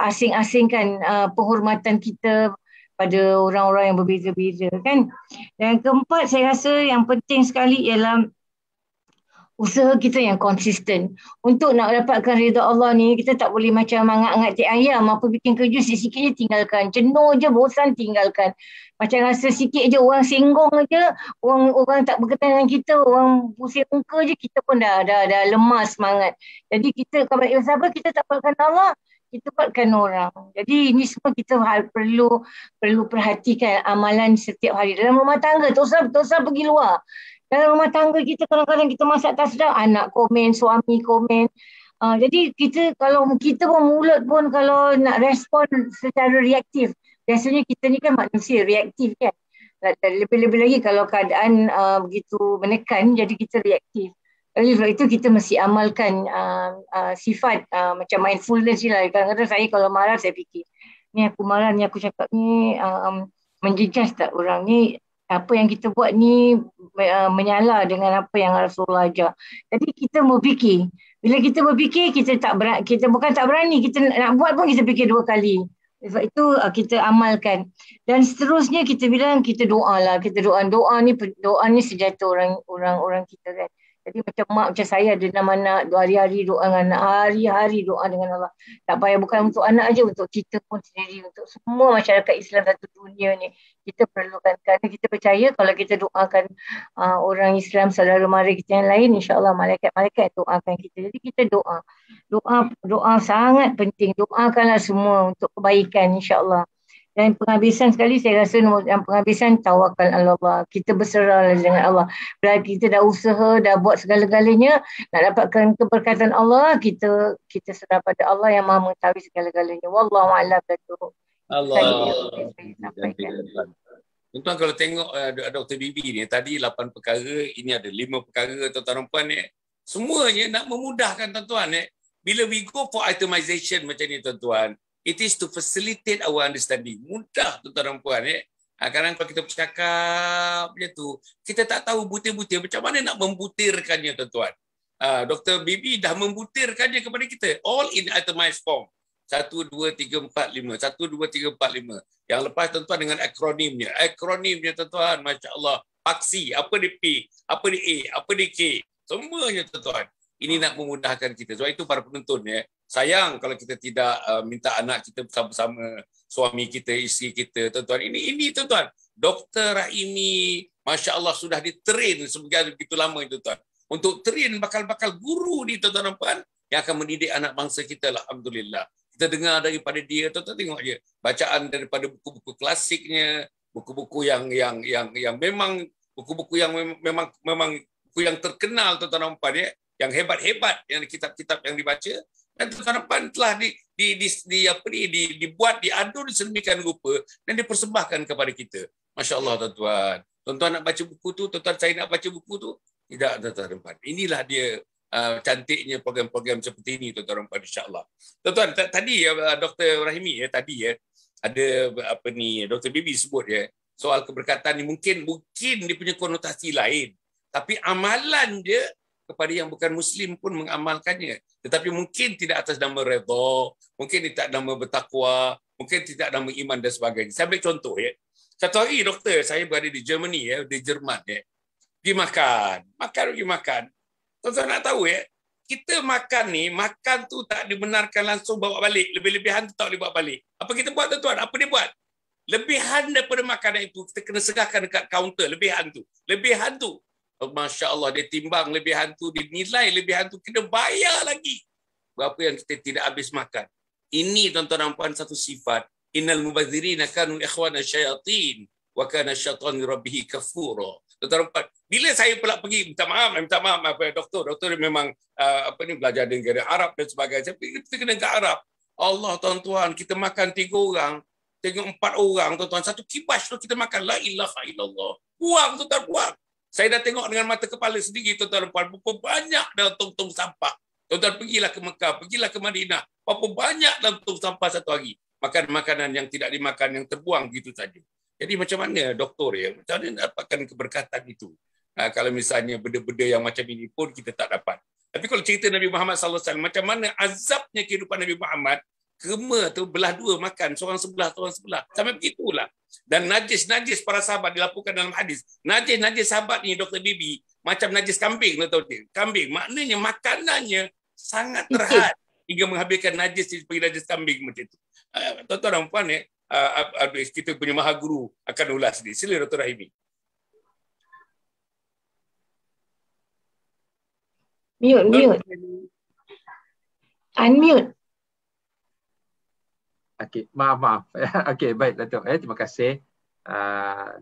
asing-asingkan penghormatan kita pada orang-orang yang berbeza-beza, kan. Dan keempat, saya rasa yang penting sekali ialah usaha kita yang konsisten. Untuk nak dapatkan rida Allah ni, kita tak boleh macam angat-angat tek ayam, apa bikin kerja sikit-sikit je tinggalkan, jenuh je, bosan tinggalkan. Macam rasa sikit je orang singgung je, orang tak berkenan dengan kita, orang pusing muka je, kita pun dah lemas semangat. Jadi kita, kalau sabar kita tak dapatkan Allah, kita buatkan orang. Jadi ini semua kita perlu perhatikan amalan setiap hari. Dalam rumah tangga, tak usah pergi luar. Dalam rumah tangga kita kadang-kadang kita masak tak sedap, anak komen, suami komen. Jadi kalau kita pun mulut pun kalau nak respon secara reaktif. Biasanya kita ni kan manusia reaktif, kan. Lebih-lebih lagi kalau keadaan begitu menekan, jadi kita reaktif. Oleh sebab itu kita mesti amalkan sifat macam mindfulness je lah. Kadang-kadang saya kalau marah saya fikir, ni aku marah, ni aku cakap ni menjejas tak orang ni, apa yang kita buat ni menyala dengan apa yang Rasulullah ajar. Jadi kita berfikir. Bila kita berfikir, kita bukan tak berani, kita nak buat pun kita fikir dua kali. Sebab itu kita amalkan. Dan seterusnya kita bilang kita doa lah. Doa ni senjata orang kita, kan. Jadi macam mak macam saya ada 6 anak, hari-hari doa dengan anak, hari-hari doa dengan Allah. Tak payah bukan untuk anak aja, untuk kita pun sendiri, untuk semua masyarakat Islam satu dunia ni. Kita perlukan, kerana kita percaya kalau kita doakan orang Islam, saudara mara kita yang lain, insya-Allah malaikat-malaikat doakan kita. Jadi kita doa sangat penting. Doakanlah semua untuk kebaikan, insya-Allah. Dan penghabisan sekali saya rasa yang penghabisan tawakal Allah. Kita berserah dengan Allah. Bila kita dah usaha, dah buat segala-galanya, nak dapatkan keberkatan Allah, kita serah pada Allah yang Maha mengetahui segala-galanya. Wallahu a'lam bishawab. Allah. Tuan-tuan kalau tengok Dr. Bibi ni tadi 8 perkara, ini ada 5 perkara tuan-tuan dan puan ni. Semuanya nak memudahkan tuan-tuan ni. Bila we go for itemization macam ni tuan-tuan, it is to facilitate our understanding. Mudah tuan-tuan dan puan. Kadang kalau kita bercakap macam tu, kita tak tahu butir-butir macam mana nak membutirkannya tuan-tuan. Dr. Bibi dah membutirkannya kepada kita. All in itemized form. 1, 2, 3, 4, 5. 1, 2, 3, 4, 5. Yang lepas tuan-tuan dengan akronimnya. Akronimnya tuan-tuan, Masya Allah. Paksi, apa dia P, apa dia A, apa dia K. Semuanya tuan-tuan. Ini nak memudahkan kita. Sebab itu para penonton ya. Sayang kalau kita tidak minta anak kita bersama-sama suami kita, isteri kita, tuan-tuan. Ini tuan-tuan. Dr. Rahimi, Masya Allah sudah ditrain begitu lama itu tuan. Untuk train bakal-bakal guru ni tuan-tuan dan puan yang akan mendidik anak bangsa kita lah. Alhamdulillah. Kita dengar daripada dia, tuan-tuan tengok je. Bacaan daripada buku-buku klasiknya, buku-buku yang memang buku-buku yang memang buku yang terkenal tuan-tuan dan puan ya. Yang hebat-hebat yang kitab-kitab yang dibaca dan tuan-tuan telah dibuat, diadur sedemikian rupa dan dipersembahkan kepada kita. Masya Allah tuan-tuan. Tuan-tuan nak baca buku tu, tuan-tuan saya nak baca buku tu. Tidak tuan-tuan. Inilah dia cantiknya program-program seperti ini tuan-tuan insya-Allah. Tuan-tuan tadi Dr. Rahimi tadi ada Dr. Bibi sebut soal keberkatan ni mungkin dia punya konotasi lain. Tapi amalan dia kepada yang bukan Muslim pun mengamalkannya. Tetapi mungkin tidak atas nama redha, mungkin tidak nama bertakwa, mungkin tidak nama iman dan sebagainya. Saya ambil contoh Satu hari doktor saya berada di Germany di Jerman pergi makan. Tuan-tuan nak tahu kita makan tu tak dibenarkan langsung bawa balik. Lebih-lebihan tu tak boleh bawa balik. Apa kita buat tuan-tuan? Apa dia buat? Lebihan daripada makanan itu kita kena serahkan dekat kaunter. Lebihan tu. Masya Allah, dia timbang lebihan tu, dinilai lebihan tu, kena bayar lagi. Berapa yang kita tidak habis makan. Ini tuan-tuan dan puan satu sifat. Innal mubadzirina kanu ikhwana syayatin wa kana syaitanu rabbihi kafura. Tuan-tuan dan puan, bila saya pula pergi, minta maaf doktor memang belajar di negara Arab dan sebagainya. Saya pergi ke negara Arab. Allah tuan-tuan, kita makan 3 orang, tengok 4 orang tuan-tuan, satu kibas tu kita makan la ilaha illallah. Buang tuan-tuan, buang. Saya dah tengok dengan mata kepala sendiri tuan-tuan dan puan, berapa banyak dalam tong-tong sampah. Tuan-tuan pergilah ke Mekah, pergilah ke Madinah, berapa banyak dalam tong sampah satu hari. Makan makanan yang tidak dimakan, yang terbuang gitu saja. Jadi macam mana doktor macam mana dapatkan keberkatan itu? Kalau misalnya benda-benda yang macam ini pun kita tak dapat. Tapi kalau cerita Nabi Muhammad SAW, macam mana azabnya kehidupan Nabi Muhammad, kema tu belah 2 makan, seorang sebelah. Sampai begitulah. Dan najis para sahabat dilaporkan dalam hadis. Najis sahabat ni Dr. Bibi macam najis kambing, tahu tak? Kambing maknanya makanannya sangat terhad hingga menghabiskan najis seperti najis kambing macam itu. Tuan-tuan dan puan kita punya maha guru akan ulas ni. Sila Dr. Rahimi. Mute. Unmute. Okey, maaf. Okey, baik Datuk. Terima kasih.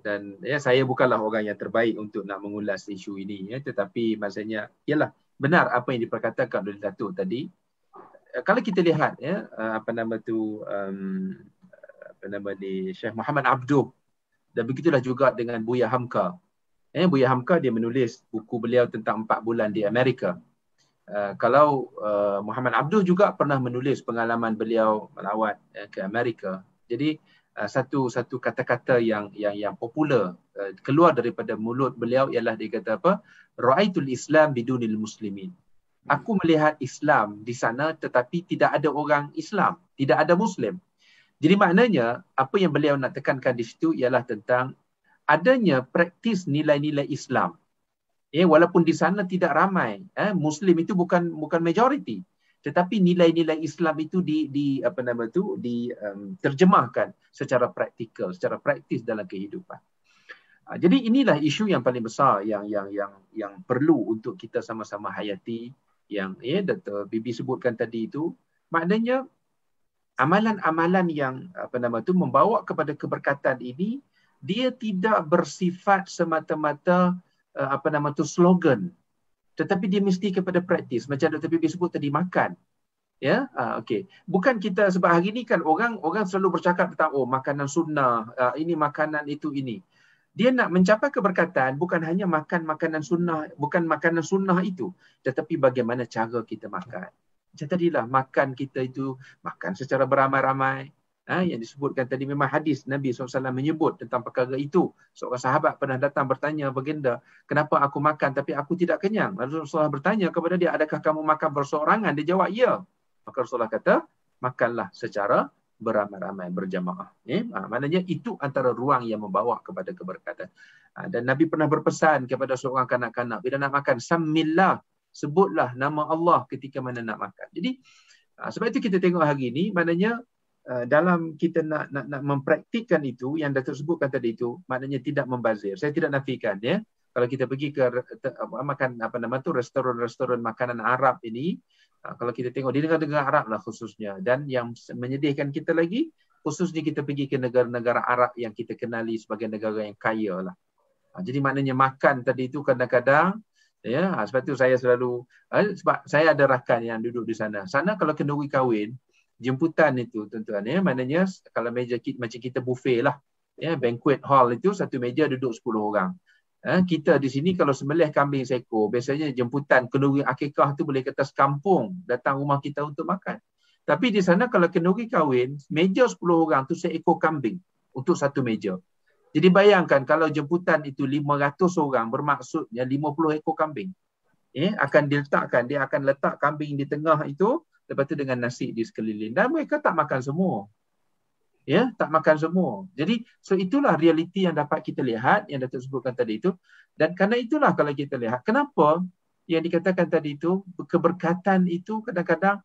Dan saya bukanlah orang yang terbaik untuk nak mengulas isu ini tetapi maksudnya ialah benar apa yang diperkatakan oleh Datuk tadi. Kalau kita lihat Syekh Muhammad Abduh dan begitulah juga dengan Buya Hamka. Buya Hamka dia menulis buku beliau tentang 4 bulan di Amerika. Kalau Muhammad Abduh juga pernah menulis pengalaman beliau melawat ke Amerika. Jadi satu kata-kata yang popular keluar daripada mulut beliau ialah dia kata apa? Ra'aitul Islam bidunil muslimin. Aku melihat Islam di sana tetapi tidak ada orang Islam, tidak ada Muslim. Jadi maknanya apa yang beliau nak tekankan di situ ialah tentang adanya praktis nilai-nilai Islam. Walaupun di sana tidak ramai, Muslim itu bukan majoriti, tetapi nilai-nilai Islam itu terjemahkan secara praktikal, secara praktis dalam kehidupan. Jadi inilah isu yang paling besar yang perlu untuk kita sama-sama hayati, yang Dr. Bibi sebutkan tadi itu. Maknanya amalan-amalan yang membawa kepada keberkatan ini, dia tidak bersifat semata-mata slogan, tetapi dia mesti kepada praktis. Macam Dr. Bibi sebut tadi, makan. Okey. Bukan kita, sebab hari ni kan orang selalu bercakap tentang makanan sunnah, ini makanan itu ini. Dia nak mencapai keberkatan bukan hanya makan makanan sunnah, bukan makanan sunnah itu, tetapi bagaimana cara kita makan. Macam tadilah, makan kita itu makan secara beramai-ramai. Yang disebutkan tadi memang hadis Nabi SAW menyebut tentang perkara itu. Seorang sahabat pernah datang bertanya, "Baginda, kenapa aku makan tapi aku tidak kenyang?" Lalu Rasulullah bertanya kepada dia, "Adakah kamu makan berseorangan?" Dia jawab, "Ya." Maka Rasulullah kata, "Makanlah secara beramai-ramai, berjamaah." Maknanya itu antara ruang yang membawa kepada keberkatan. Dan Nabi pernah berpesan kepada seorang kanak-kanak, bila nak makan, "Sammillah," sebutlah nama Allah ketika mana nak makan. Jadi sebab itu kita tengok hari ini, maknanya dalam kita nak mempraktikkan itu yang Datuk sebutkan tadi itu, maknanya tidak membazir. Saya tidak nafikan, kalau kita pergi ke makan restoran makanan Arab ini, kalau kita tengok di negara-negara Arab lah khususnya, dan yang menyedihkan kita lagi, khususnya kita pergi ke negara-negara Arab yang kita kenali sebagai negara yang kaya lah. Jadi maknanya makan tadi itu kadang-kadang, sebab itu saya selalu, sebab saya ada rakan yang duduk di sana. Sana kalau kenduri kahwin, jemputan itu tuan-tuan, maknanya kalau meja macam kita buffet lah, banquet hall itu satu meja duduk 10 orang. Kita di sini kalau sembelih kambing seekor, biasanya jemputan kenduri akikah tu boleh kata sekampung datang rumah kita untuk makan. Tapi di sana kalau kenduri kahwin, meja 10 orang tu seekor kambing untuk satu meja. Jadi bayangkan kalau jemputan itu 500 orang, bermaksudnya 50 ekor kambing. Akan diletakkan, dia akan letak kambing di tengah itu, lepas tu dengan nasi di sekeliling. Dan mereka tak makan semua. Tak makan semua. Jadi itulah realiti yang dapat kita lihat, yang Datuk sebutkan tadi itu. Dan kerana itulah kalau kita lihat, kenapa yang dikatakan tadi itu, keberkatan itu kadang-kadang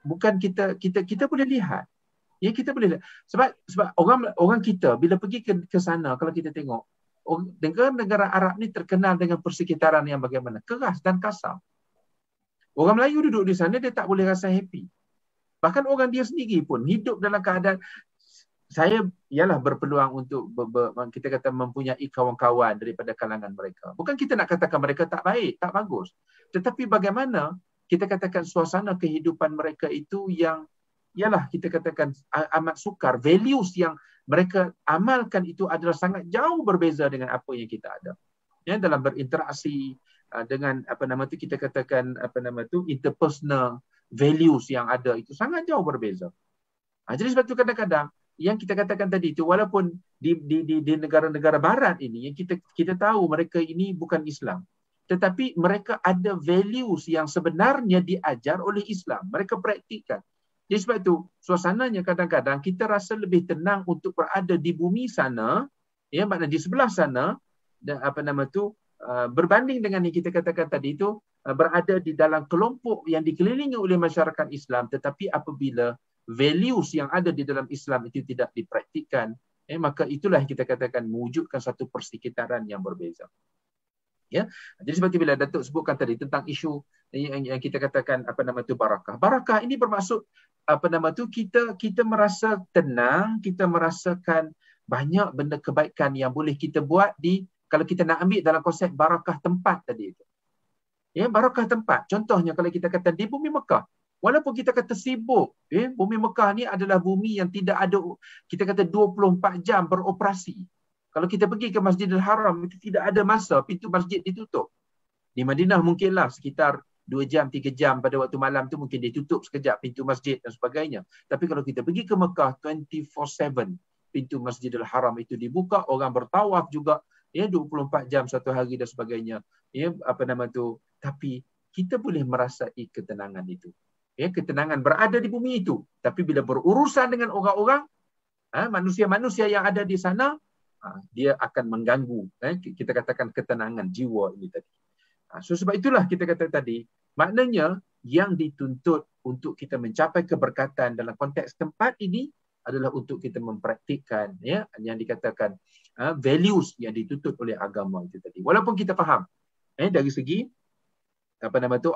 bukan kita boleh lihat. Kita boleh lihat. Sebab orang kita bila pergi ke sana, kalau kita tengok, negara Arab ni terkenal dengan persekitaran yang bagaimana? Keras dan kasar. Orang Melayu duduk di sana, dia tak boleh rasa happy. Bahkan orang dia sendiri pun hidup dalam keadaan, saya ialah berpeluang untuk kita kata mempunyai kawan-kawan daripada kalangan mereka. Bukan kita nak katakan mereka tak baik, tak bagus. Tetapi bagaimana kita katakan suasana kehidupan mereka itu yang ialah kita katakan amat sukar. Values yang mereka amalkan itu adalah sangat jauh berbeza dengan apa yang kita ada. Dalam berinteraksi dengan kita katakan interpersonal values yang ada itu sangat jauh berbeza. Jadi sebab itu kadang-kadang yang kita katakan tadi itu, walaupun di negara-negara barat ini yang kita tahu mereka ini bukan Islam, tetapi mereka ada values yang sebenarnya diajar oleh Islam, mereka praktikkan. Jadi sebab itu suasananya kadang-kadang kita rasa lebih tenang untuk berada di bumi sana, maknanya di sebelah sana, dan berbanding dengan yang kita katakan tadi itu, berada di dalam kelompok yang dikelilingi oleh masyarakat Islam, tetapi apabila values yang ada di dalam Islam itu tidak dipraktikkan, maka itulah yang kita katakan mewujudkan satu persekitaran yang berbeza. Jadi seperti bila Datuk sebutkan tadi tentang isu yang kita katakan barakah. Barakah ini bermaksud kita merasa tenang, kita merasakan banyak benda kebaikan yang boleh kita buat kalau kita nak ambil dalam konsep barakah tempat tadi itu. Barakah tempat. Contohnya kalau kita kata di bumi Mekah, walaupun kita kata sibuk, bumi Mekah ni adalah bumi yang tidak ada, kita kata 24 jam beroperasi. Kalau kita pergi ke Masjidil Haram, itu tidak ada masa pintu masjid ditutup. Di Madinah mungkinlah sekitar 2 jam, 3 jam pada waktu malam tu mungkin ditutup sekejap pintu masjid dan sebagainya. Tapi kalau kita pergi ke Mekah, 24/7 pintu Masjidil Haram itu dibuka, orang bertawaf juga, 24 jam satu hari dan sebagainya. Tapi kita boleh merasai ketenangan itu. Ketenangan berada di bumi itu. Tapi bila berurusan dengan orang-orang, manusia-manusia yang ada di sana, dia akan mengganggu. Kita katakan ketenangan jiwa ini tadi. So sebab itulah kita kata tadi, maknanya yang dituntut untuk kita mencapai keberkatan dalam konteks tempat ini adalah untuk kita mempraktikkan ya yang dikatakan values yang dituntut oleh agama itu tadi. Walaupun kita faham dari segi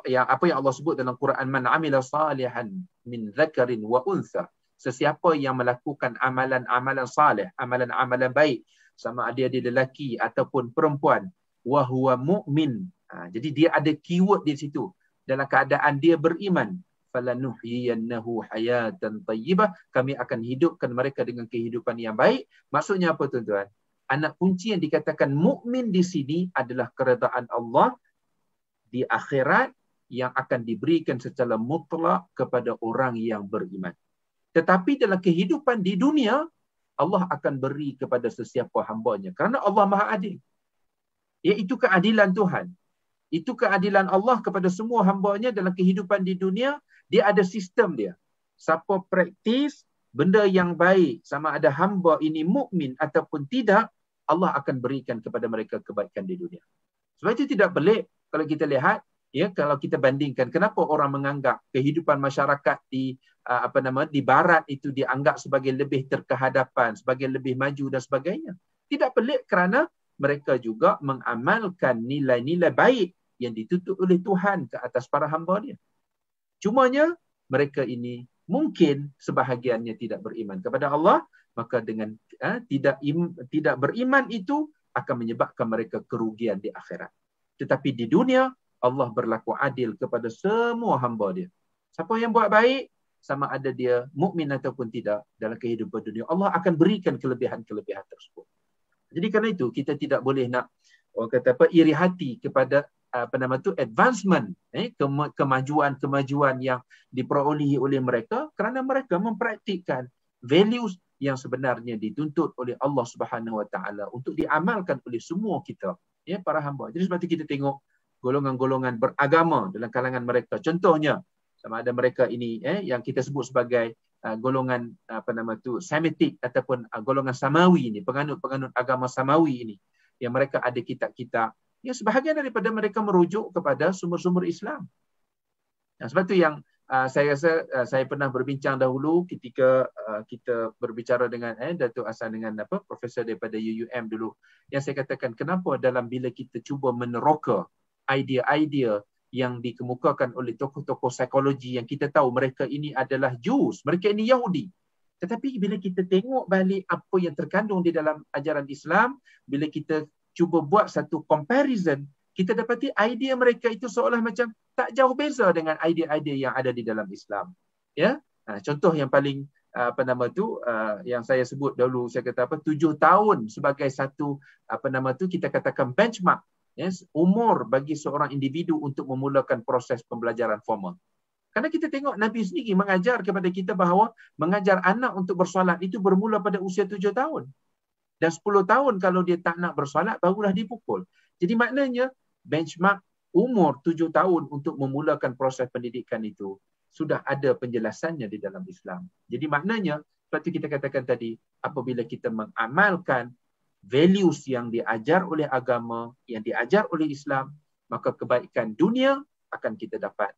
yang Allah sebut dalam Quran, man amila salihan min dzakarin wa untha, sesiapa yang melakukan amalan-amalan salih, amalan-amalan baik, sama ada dia lelaki ataupun perempuan, wa huwa mu'min. Jadi dia ada keyword di situ, dalam keadaan dia beriman, falanuhyiyannahu hayatan tayyibah, kami akan hidupkan mereka dengan kehidupan yang baik. Maksudnya apa tuan-tuan? Anak kunci yang dikatakan mukmin di sini adalah keredaan Allah di akhirat yang akan diberikan secara mutlak kepada orang yang beriman. Tetapi dalam kehidupan di dunia, Allah akan beri kepada sesiapa hamba-Nya kerana Allah Maha Adil. Iaitu keadilan Tuhan. Itu keadilan Allah kepada semua hamba-Nya dalam kehidupan di dunia. Dia ada sistem dia. Siapa praktis benda yang baik, sama ada hamba ini mukmin ataupun tidak, Allah akan berikan kepada mereka kebaikan di dunia. Sebab itu tidak pelik kalau kita lihat, ya, kalau kita bandingkan kenapa orang menganggap kehidupan masyarakat di di barat itu dianggap sebagai lebih terkehadapan, sebagai lebih maju dan sebagainya. Tidak pelik kerana mereka juga mengamalkan nilai-nilai baik yang dituntut oleh Tuhan ke atas para hamba Dia. Cumanya mereka ini mungkin sebahagiannya tidak beriman kepada Allah, maka dengan tidak beriman itu akan menyebabkan mereka kerugian di akhirat. Tetapi di dunia, Allah berlaku adil kepada semua hamba Dia. Siapa yang buat baik, sama ada dia mukmin ataupun tidak dalam kehidupan dunia, Allah akan berikan kelebihan-kelebihan tersebut. Jadi kerana itu, kita tidak boleh nak iri hati kepada advancement, kemajuan yang diperolehi oleh mereka kerana mereka mempraktikkan values yang sebenarnya dituntut oleh Allah Subhanahu Wa Taala untuk diamalkan oleh semua kita, ya, para hamba. Jadi sebab itu kita tengok golongan-golongan beragama dalam kalangan mereka. Contohnya, sama ada mereka ini yang kita sebut sebagai golongan Semitic ataupun golongan Samawi ini, penganut agama Samawi ini, yang mereka ada kitab-kitab yang sebahagian daripada mereka merujuk kepada sumber-sumber Islam. Sebab itu yang saya rasa saya pernah berbincang dahulu ketika kita berbicara dengan Datuk Hasan dengan profesor daripada UUM dulu, yang saya katakan kenapa dalam bila kita cuba meneroka idea-idea yang dikemukakan oleh tokoh-tokoh psikologi yang kita tahu mereka ini adalah Jews, mereka ini Yahudi. Tetapi bila kita tengok balik apa yang terkandung di dalam ajaran Islam, bila kita cuba buat satu comparison, kita dapati idea mereka itu seolah macam tak jauh beza dengan idea-idea yang ada di dalam Islam. Ya, contoh yang paling yang saya sebut dahulu, saya kata 7 tahun sebagai satu kita katakan benchmark, yes, umur bagi seorang individu untuk memulakan proses pembelajaran formal. Kerana kita tengok Nabi sendiri mengajar kepada kita bahawa mengajar anak untuk bersolat itu bermula pada usia 7 tahun. Dan 10 tahun kalau dia tak nak bersolat, barulah dipukul. Jadi maknanya benchmark umur 7 tahun untuk memulakan proses pendidikan itu sudah ada penjelasannya di dalam Islam. Jadi maknanya, seperti kita katakan tadi, apabila kita mengamalkan values yang diajar oleh agama, yang diajar oleh Islam, maka kebaikan dunia akan kita dapat.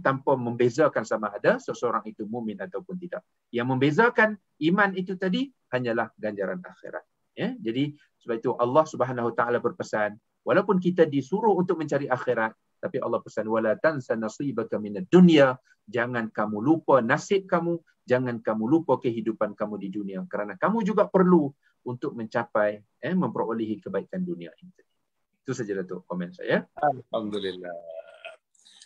Tanpa membezakan sama ada seseorang itu mukmin ataupun tidak. Yang membezakan iman itu tadi hanyalah ganjaran akhirat. Jadi sebab itu Allah Subhanahu Wa Taala berpesan, walaupun kita disuruh untuk mencari akhirat, tapi Allah pesan wala tansa nasibaka minad dunya, jangan kamu lupa nasib kamu, jangan kamu lupa kehidupan kamu di dunia, kerana kamu juga perlu untuk mencapai memperolehi kebaikan dunia ini. Itu saja Datuk komen saya. Alhamdulillah.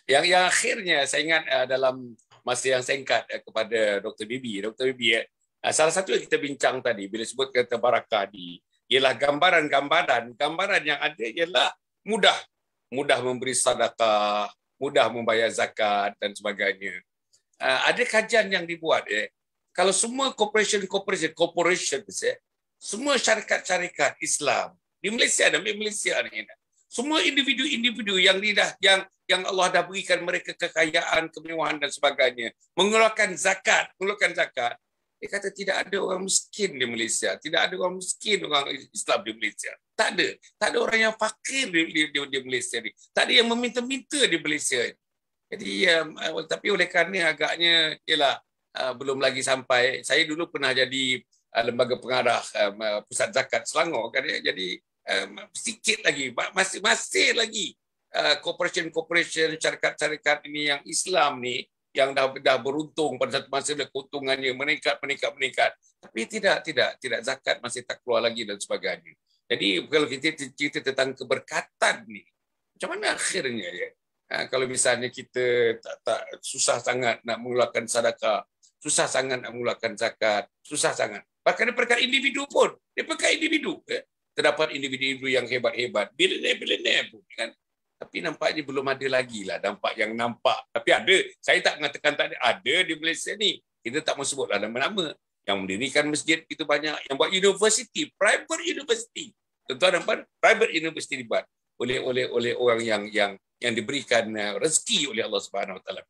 Yang akhirnya saya ingat dalam masa yang singkat kepada Dr. Bibi. Dr. Bibi, salah satu yang kita bincang tadi bila sebut kata barakah di ialah gambaran yang ada ialah mudah memberi sedekah, mudah membayar zakat dan sebagainya. Ada kajian yang dibuat kalau semua corporation semua syarikat Islam di Malaysia ni, semua individu yang Allah dah berikan mereka kekayaan, kemewahan dan sebagainya, mengeluarkan zakat, Dia kata tidak ada orang miskin di Malaysia, tidak ada orang miskin orang Islam di Malaysia. Tak ada. Tak ada orang yang fakir di Malaysia ni. Tak ada yang meminta-minta di Malaysia. Jadi tapi oleh kerana agaknya ialah belum lagi sampai. Saya dulu pernah jadi lembaga pengarah Pusat Zakat Selangor kan ya. Jadi sedikit lagi masih lagi corporation syarikat-syarikat ini yang Islam ni yang dah beruntung pada satu masa keuntungannya meningkat, tapi tidak zakat masih tak keluar lagi dan sebagainya. Jadi kalau kita cerita tentang keberkatan ni, macam mana akhirnya ya? Kalau misalnya kita tak susah sangat nak mengeluarkan sedekah, susah sangat nak mengeluarkan zakat, susah sangat. Bahkan dekat individu pun, dekat individu terdapat individu yang hebat-hebat, bilioner pun kan. Tapi nampaknya belum ada lagi lah dampak yang nampak. Tapi ada. Saya tak mengatakan tak ada. Ada di Malaysia ni. Kita tak mau sebutlah nama-nama. Yang mendirikan masjid itu banyak. Yang buat university, private university. Tuan-tuan dan puan, private university dibuat oleh orang yang diberikan rezeki oleh Allah Subhanahu Wa Taala.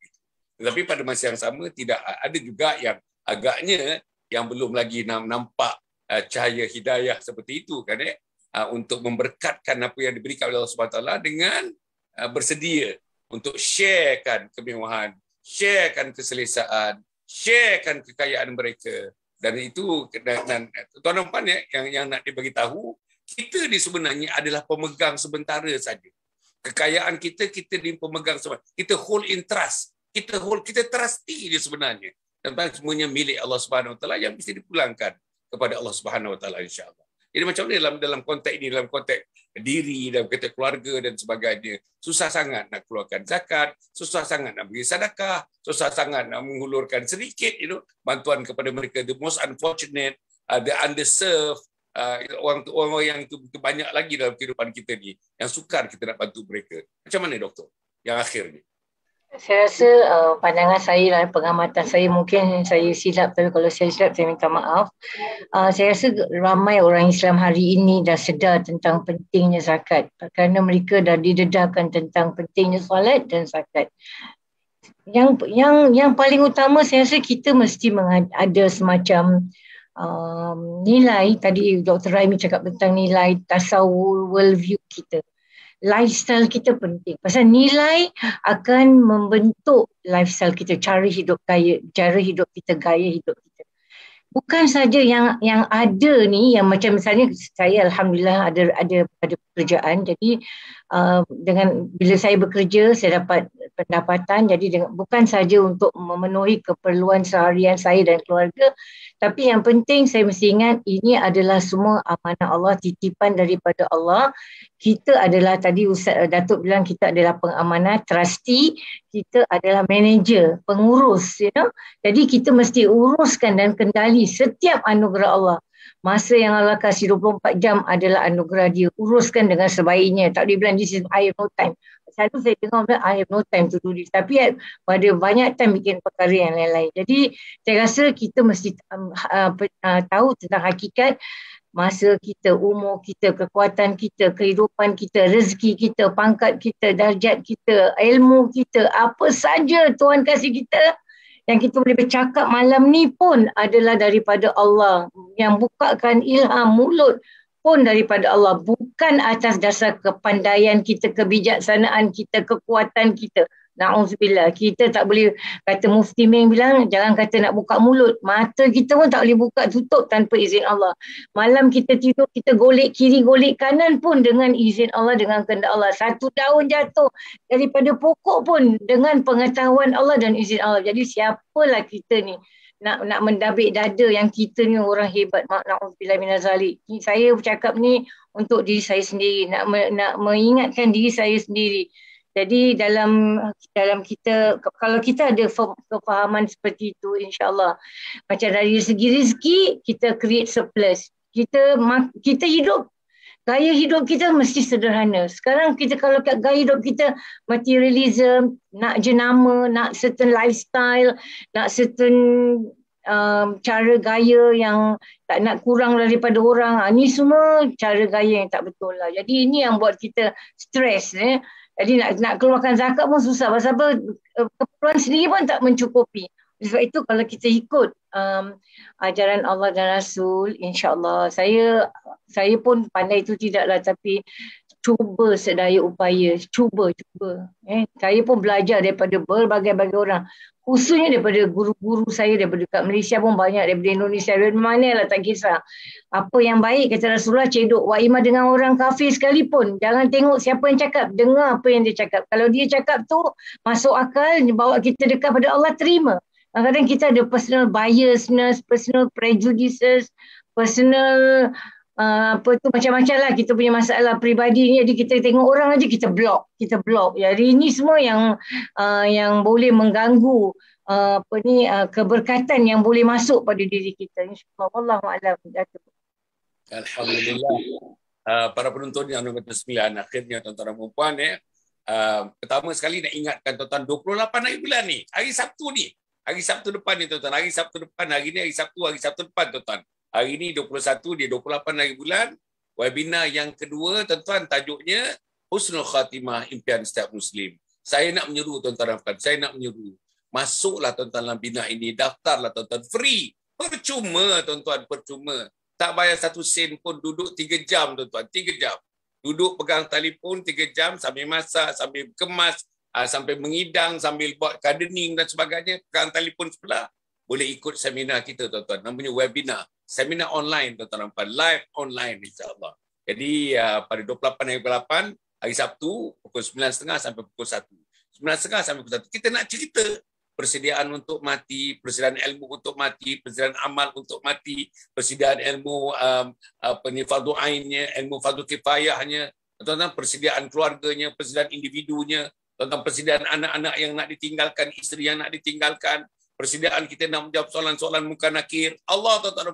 Tetapi pada masa yang sama tidak ada juga yang agaknya yang belum lagi nampak cahaya hidayah seperti itu kan untuk memberkatkan apa yang diberikan oleh Allah Subhanahu Wa Taala dengan bersedia untuk sharekan kemewahan, sharekan keselesaan, sharekan kekayaan mereka. Dan itu dan tuan dan puan yang nak dibagi tahu, kita ni sebenarnya adalah pemegang sementara saja. Kekayaan kita ni pemegang sementara. Kita hold in trust. Kita trustee dia sebenarnya. Dan semuanya milik Allah Subhanahu Wa Taala yang mesti dipulangkan kepada Allah Subhanahu Wa Taala insya-Allah. Jadi macam mana dalam konteks ini, dalam konteks diri, dalam konteks keluarga dan sebagainya, susah sangat nak keluarkan zakat, susah sangat nak beri sedekah, susah sangat nak menghulurkan sedikit bantuan kepada mereka, the most unfortunate, the underserved, orang yang itu banyak lagi dalam kehidupan kita ni yang sukar kita nak bantu mereka. Macam mana doktor yang akhir ni? Saya rasa pandangan saya dan pengamatan saya, mungkin saya silap, tapi kalau saya silap saya minta maaf. Saya rasa ramai orang Islam hari ini dah sedar tentang pentingnya zakat kerana mereka dah didedahkan tentang pentingnya solat dan zakat. Yang paling utama saya rasa kita mesti ada semacam nilai. Tadi Dr. Raimi cakap tentang nilai tasawur, worldview kita. Lifestyle kita penting. Pasal nilai akan membentuk lifestyle kita, cara hidup kita, gaya hidup kita. Bukan saja yang ada ni, yang macam misalnya saya alhamdulillah ada pekerjaan. Jadi dengan bila saya bekerja saya dapat pendapatan. Jadi bukan saja untuk memenuhi keperluan seharian saya dan keluarga, tapi yang penting saya mesti ingat ini adalah semua amanah Allah, titipan daripada Allah. Kita adalah, tadi Ustaz Datuk bilang, kita adalah pengamanah, trustee, kita adalah manager, pengurus, Jadi kita mesti uruskan dan kendali setiap anugerah Allah. Masa yang Allah kasih 24 jam adalah anugerah dia. Uruskan dengan sebaiknya. Tak boleh bilang this is I have no time. Selalu saya dengar bilang I have no time to do this. Tapi pada banyak time bikin perkara yang lain-lain. Jadi saya rasa kita mesti tahu tentang hakikat masa kita, umur kita, kekuatan kita, kehidupan kita, rezeki kita, pangkat kita, darjat kita, ilmu kita, apa saja Tuhan kasih kita yang kita boleh bercakap malam ni pun adalah daripada Allah. Yang bukakan ilham mulut pun daripada Allah. Bukan atas dasar kepandaian kita, kebijaksanaan kita, kekuatan kita. Na'udzubillah. Kita tak boleh kata Mufti Meng bilang jangan kata nak buka mulut. Mata kita pun tak boleh buka tutup tanpa izin Allah. Malam kita tidur, kita golek kiri, golek kanan pun dengan izin Allah, dengan kehendak Allah. Satu daun jatuh daripada pokok pun dengan pengetahuan Allah dan izin Allah. Jadi siapalah kita ni nak mendabik dada yang kita ni orang hebat. Na'udzubillah minaz zalik. Saya bercakap ni untuk diri saya sendiri, nak mengingatkan diri saya sendiri. Jadi dalam kita, kalau kita ada kefahaman seperti itu, insya-Allah macam dari segi rezeki kita create surplus. Kita hidup, gaya hidup kita mesti sederhana. Sekarang kita kalau gaya hidup kita materialism, nak jenama, nak certain lifestyle, nak certain cara gaya yang tak nak kurang daripada orang. Ni semua cara gaya yang tak betul lah. Jadi ini yang buat kita stres. Jadi nak keluarkan zakat pun susah. Pasal apa? Keperluan sendiri pun tak mencukupi. Sebab itu kalau kita ikut ajaran Allah dan Rasul, insya-Allah saya pun pandai itu tidaklah, tapi cuba sedaya upaya, cuba. Saya pun belajar daripada berbagai-bagai orang, khususnya daripada guru-guru saya daripada kat Malaysia pun banyak, daripada Indonesia, dari manalah tak kisah. Apa yang baik kata Rasulullah, cedok wa'imah dengan orang kafir sekalipun. Jangan tengok siapa yang cakap, dengar apa yang dia cakap. Kalau dia cakap tu masuk akal, bawa kita dekat pada Allah, terima. Kadang-kadang kita ada personal biasness, personal prejudices, personal apa tu, macam-macam lah kita punya masalah peribadi ni. Jadi kita tengok orang aja kita block. Jadi ini semua yang boleh mengganggu keberkatan yang boleh masuk pada diri kita. InsyaAllah. Wallahu a'lam. Alhamdulillah. Para penonton yang nombor 9, akhirnya tuan-tuan dan puan-puan, pertama sekali nak ingatkan tuan-tuan, 28 hari bulan ni, hari Sabtu ni, hari Sabtu depan ni tuan-tuan, hari Sabtu depan, hari ni hari Sabtu depan tuan-tuan. Hari ni 21, dia 28 hari bulan. Webinar yang kedua tuan-tuan, tajuknya Husnul Khatimah, Impian Setiap Muslim. Saya nak menyeru tuan-tuan dan puan, saya nak menyeru, masuklah tuan-tuan dalam bina ini, daftarlah tuan-tuan, free, percuma tuan-tuan, percuma. Tak bayar 1 sen pun, duduk 3 jam tuan-tuan, 3 jam. Duduk pegang telefon 3 jam sambil masak, sambil kemas, sampai mengidang, sambil buat gardening dan sebagainya, pegang telefon sebelah. Boleh ikut seminar kita tuan-tuan, namanya webinar, seminar online tuan-tuan, live online insya-Allah. Jadi pada 28 hari 8, hari Sabtu, pukul 9.30 sampai pukul 1. 9.30 sampai pukul 1. Kita nak cerita persediaan untuk mati, persediaan ilmu untuk mati, persediaan amal untuk mati, persediaan ilmu fardu ainnya, ilmu fardu kifayahnya, tuan-tuan, persediaan keluarganya, persediaan individunya, tuan-tuan, persediaan anak-anak yang nak ditinggalkan, isteri yang nak ditinggalkan, persediaan kita nak menjawab soalan-soalan muka nakir. Allah tuan-tuan,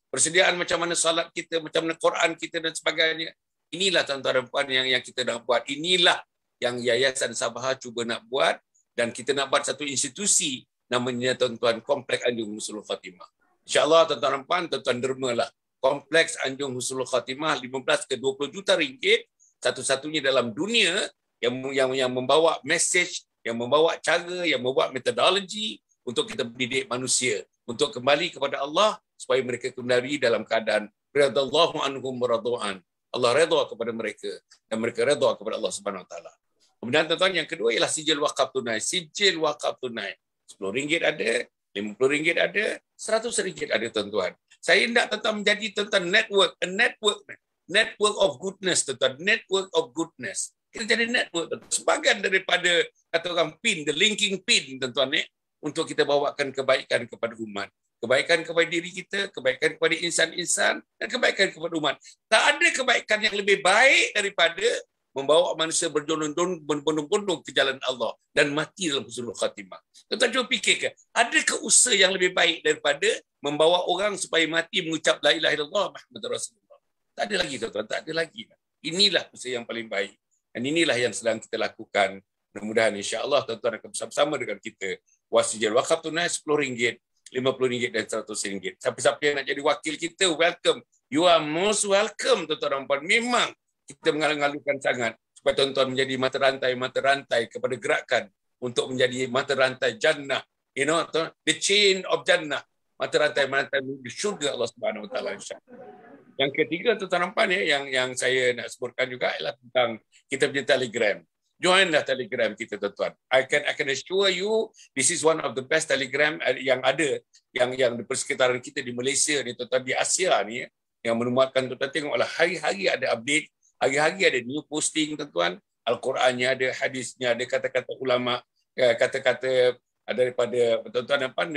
persediaan macam mana salat kita, macam mana Quran kita dan sebagainya. Inilah tuan-tuan dan puan yang kita nak buat. Inilah yang Yayasan Sabaha cuba nak buat, dan kita nak buat satu institusi namanya tuan-tuan Kompleks Anjung Husnul Khatimah. InsyaAllah tuan-tuan dan puan, tuan-tuan dermalah. Kompleks Anjung Husnul Khatimah, 15 ke 20 juta ringgit, satu-satunya dalam dunia yang membawa message, yang membawa cara, yang membawa metodologi untuk kita mendidik manusia untuk kembali kepada Allah, supaya mereka kembali dalam keadaan radallahu anhum radu'an. Allah redha kepada mereka dan mereka redha kepada Allah Subhanahu Wa Taala. Kemudian tuan-tuan, yang kedua ialah sijil wakaf tunai. Sijil wakaf tunai. RM10 ada, RM50 ada, RM100 ada tuan-tuan. Saya hendak tuan-tuan menjadi tuan-tuan network of goodness tuan-tuan, network of goodness. Kita jadi network tuan-tuan. Sebagian daripada kata orang pin, the linking pin tuan-tuan, untuk kita bawakan kebaikan kepada umat. Kebaikan kepada diri kita, kebaikan kepada insan-insan, dan kebaikan kepada umat. Tak ada kebaikan yang lebih baik daripada membawa manusia berbondong-bondong ke jalan Allah dan mati dalam husnul khatimah. Tuan-tuan cuba fikirkan, adakah usaha yang lebih baik daripada membawa orang supaya mati mengucap la ilaha illallah Muhammadur Rasulullah? Tak ada lagi tuan-tuan, tak ada lagi. Inilah usaha yang paling baik. Dan inilah yang sedang kita lakukan. Mudah-mudahan insya-Allah tuan-tuan akan bersama-sama dengan kita. Wasijil wakaf tunai RM10, RM50 dan RM100. Siapa-siapa yang nak jadi wakil kita, welcome. You are most welcome tuan-tuan dan puan. Memang kita mengalu-alukan sangat supaya tuan-tuan menjadi mata rantai kepada gerakan untuk menjadi mata rantai jannah. You know, the chain of jannah. Mata rantai menuju syurga Allah Subhanahu Wa Taala insya-Allah. Yang ketiga tuan-tuan dan puan, yang saya nak sebutkan juga ialah tentang kita punya Telegram. Joinlah Telegram kita tuan-tuan. I can assure you this is one of the best Telegram yang ada yang di persekitaran kita di Malaysia ni tuan-tuan, di Asia ni, yang menemukan tuan-tuan tengoklah hari-hari ada update, hari-hari ada new posting tuan-tuan. Al-Qurannya ada, hadisnya ada, kata-kata ulama, kata-kata daripada tuan-tuan dan puan,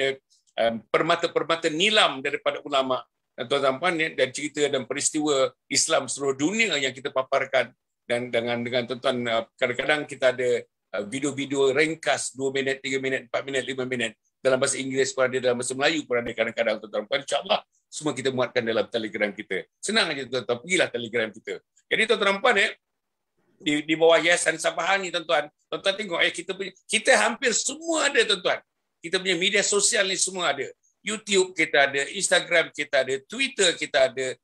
permata-permata nilam daripada ulama tuan-tuan dan puan, dan cerita dan peristiwa Islam seluruh dunia yang kita paparkan. Dan dengan tuan-tuan, kadang-kadang kita ada video-video ringkas 2 minit, 3 minit, 4 minit, 5 minit. Dalam bahasa Inggeris pun ada, dalam bahasa Melayu pun ada kadang-kadang tuan-tuan. InsyaAllah semua kita muatkan dalam Telegram kita. Senang aja tuan-tuan, pergilah Telegram kita. Jadi tuan-tuan puan, di bawah Yayasan Sabaha ni tuan-tuan, tuan-tuan tengok kita hampir semua ada tuan-tuan. Kita punya media sosial ni semua ada. YouTube kita ada, Instagram kita ada, Twitter kita ada,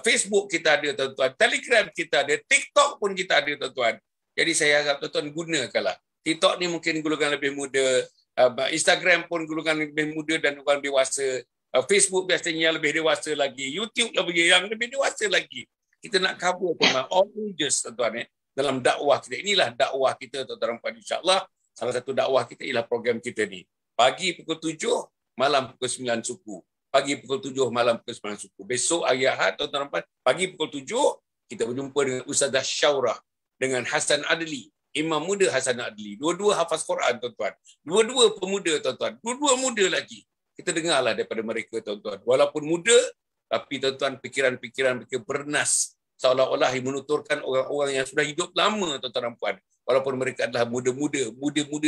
Facebook kita ada tuan-tuan, Telegram kita ada, TikTok pun kita ada tuan-tuan. Jadi saya harap tuan-tuan gunakanlah. TikTok ni mungkin golongan lebih muda, Instagram pun golongan lebih muda dan orang dewasa. Facebook biasanya lebih dewasa lagi. YouTube yang lebih dewasa lagi. Kita nak cover all ages, tuan-tuan. Dalam dakwah kita. Inilah dakwah kita, tuan-tuan. InsyaAllah, salah satu dakwah kita ialah program kita ni. Pagi pukul 7, malam pukul 9 suku. Pagi pukul 7, malam pukul 9 suku. Besok hari Ahad, tuan-tuan, pagi pukul 7, kita berjumpa dengan Ustazah Syaurah, dengan Hasan Adli, Imam Muda Hasan Adli. Dua-dua hafaz Quran, tuan-tuan. Dua-dua pemuda, tuan-tuan. Dua-dua muda lagi. Kita dengarlah daripada mereka, tuan-tuan. Walaupun muda, tapi tuan-tuan, pikiran-pikiran mereka bernas. Seolah-olah menuturkan orang-orang yang sudah hidup lama, tuan-tuan dan puan. Walaupun mereka adalah muda-muda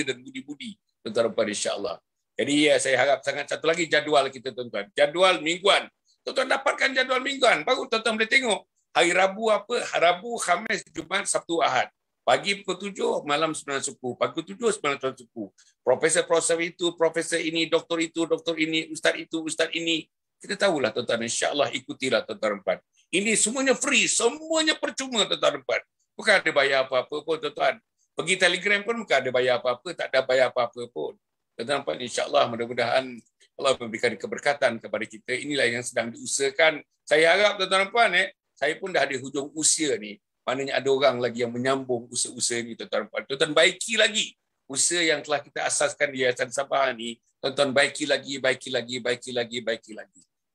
dan budi-budi, tuan-tuan dan puan, insya-Allah. Jadi saya harap sangat satu lagi jadual kita, tuan-tuan. Jadual mingguan. Tuan-tuan dapatkan jadual mingguan. Baru tuan-tuan boleh tengok. Hari Rabu apa? Rabu, Khamis, Jumaat, Sabtu, Ahad. Pagi pukul 7, malam 9 suku. Pagi 7, 9 suku. Profesor itu, profesor ini, doktor itu, doktor ini, ustaz itu, ustaz ini. Kita tahulah, tuan-tuan. InsyaAllah ikutilah, tuan-tuan dan puan. Ini semuanya free. Semuanya percuma, tuan-tuan dan puan. Bukan ada bayar apa-apa pun, tuan-tuan. Pergi Telegram pun bukan ada bayar apa-apa. Tak ada bayar apa-apa pun. Tuan-tuan dan puan, insyaAllah mudah-mudahan Allah memberikan keberkatan kepada kita. Inilah yang sedang diusahakan. Saya harap, tuan-tuan dan puan, saya pun dah di hujung usia ni. Maknanya ada orang lagi yang menyambung usaha-usaha ini, tuan-tuan dan puan. Tuan-tuan baiki lagi usaha yang telah kita asaskan di Yayasan Sabah ni. Tuan-tuan baiki lagi.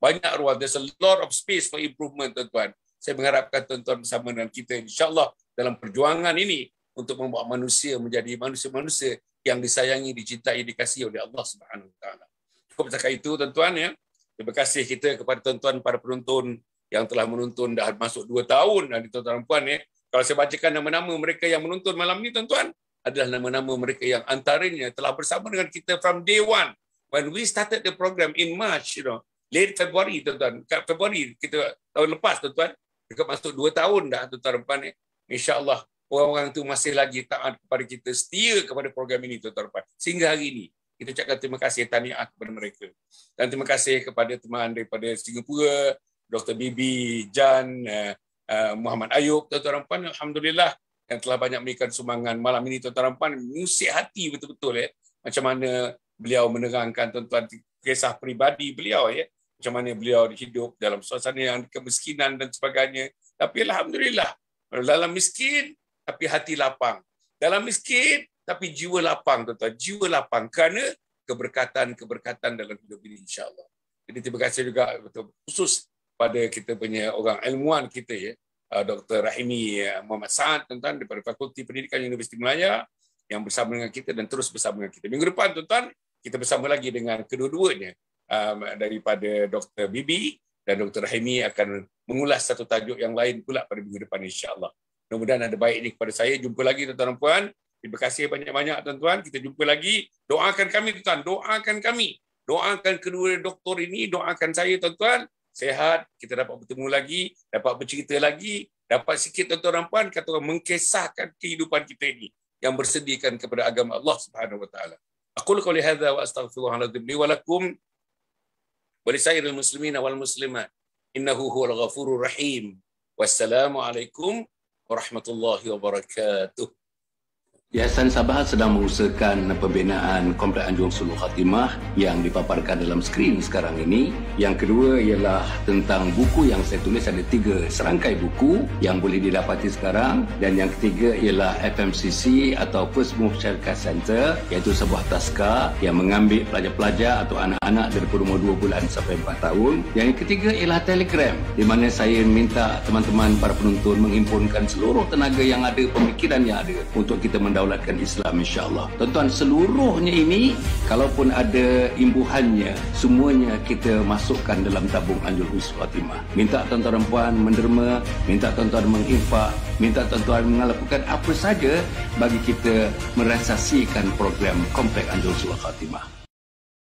Banyak ruang. There's a lot of space for improvement, tuan-tuan. Saya mengharapkan tuan-tuan bersama dengan kita, insyaAllah, dalam perjuangan ini untuk membuat manusia menjadi manusia-manusia yang disayangi, dicintai, dikasihi oleh Allah Subhanahu Wa Taala. Cukup setakat itu, tuan-tuan. Ya. Terima kasih kita kepada tuan-tuan para penonton yang telah menonton dah masuk 2 tahun dari tuan-tuan dan puan. Kalau saya bacakan nama-nama mereka yang menonton malam ni, tuan-tuan, adalah nama-nama mereka yang antaranya telah bersama dengan kita from day one. When we started the program in March, late February, tuan-tuan. Februari kita tahun lepas, tuan-tuan. Dekat masuk 2 tahun dah, tuan-tuan dan puan. InsyaAllah, orang-orang itu masih lagi taat kepada kita, setia kepada program ini, tuan-tuan dan puan. Sehingga hari ini, kita ucapkan terima kasih, tahniah kepada mereka. Dan terima kasih kepada teman daripada Singapura, Dr. Bibi, Jan, Muhammad Ayub, tuan-tuan dan puan, alhamdulillah yang telah banyak memberikan sumbangan malam ini, tuan-tuan dan puan, mengusik hati betul-betul macam mana beliau menerangkan, tuan-tuan, kisah peribadi beliau macam mana beliau hidup dalam suasana yang kemiskinan dan sebagainya. Tapi alhamdulillah, dalam miskin tapi hati lapang. Dalam miskin tapi jiwa lapang, tuan-tuan, jiwa lapang kerana keberkatan dalam hidup ini, insya-Allah. Jadi terima kasih juga betul khusus pada kita punya orang ilmuwan kita, Dr. Rahimi Muhammad Saad, tuan-tuan, daripada Fakulti Pendidikan Universiti Melaya yang bersama dengan kita dan terus bersama dengan kita. Minggu depan, tuan-tuan, kita bersama lagi dengan kedua-duanya daripada Dr. Bibi dan Dr. Rahimi akan mengulas satu tajuk yang lain pula pada minggu depan, insya-Allah. Mudah-mudahan ada baik ini kepada saya. Jumpa lagi, tuan-tuan dan puan. Terima kasih banyak-banyak, tuan-tuan. Kita jumpa lagi. Doakan kami, tuan-tuan. Doakan kami. Doakan kedua doktor ini. Doakan saya, tuan-tuan. Sehat, kita dapat bertemu lagi, dapat bercerita lagi, dapat sikit, tuan-tuan dan puan, kata orang, mengkisahkan kehidupan kita ini yang bersediakan kepada agama Allah Subhanahu Wa Taala. Aqulu qouli hadza wa astaghfirullahaladzim li wa lakum wa lisairil muslimina wal muslimat innahu huwal ghafurur rahim. Wassalamualaikum warahmatullahi wabarakatuh. Yayasan Sabah sedang mengusahakan pembinaan Komplek Anjung Suluk Khatimah yang dipaparkan dalam skrin sekarang ini. Yang kedua ialah tentang buku yang saya tulis, ada 3 serangkai buku yang boleh didapati sekarang. Dan yang ketiga ialah FMCC atau First Move Syarikat Center, iaitu sebuah taska yang mengambil pelajar-pelajar atau anak-anak daripada umur 2 bulan sampai 4 tahun. Yang ketiga ialah Telegram, di mana saya minta teman-teman para penonton menghimpunkan seluruh tenaga yang ada, pemikiran yang ada untuk kita mendaulatkan Islam, insya-Allah. Tuan-tuan, seluruhnya ini kalaupun ada imbuhannya, semuanya kita masukkan dalam tabung Anjung Suluk Khatimah. Minta tuan-tuan dan puan menderma, minta tuan-tuan menginfak, minta tuan-tuan melakukan apa saja bagi kita merealisasikan program Komplek Anjung Suluk Khatimah.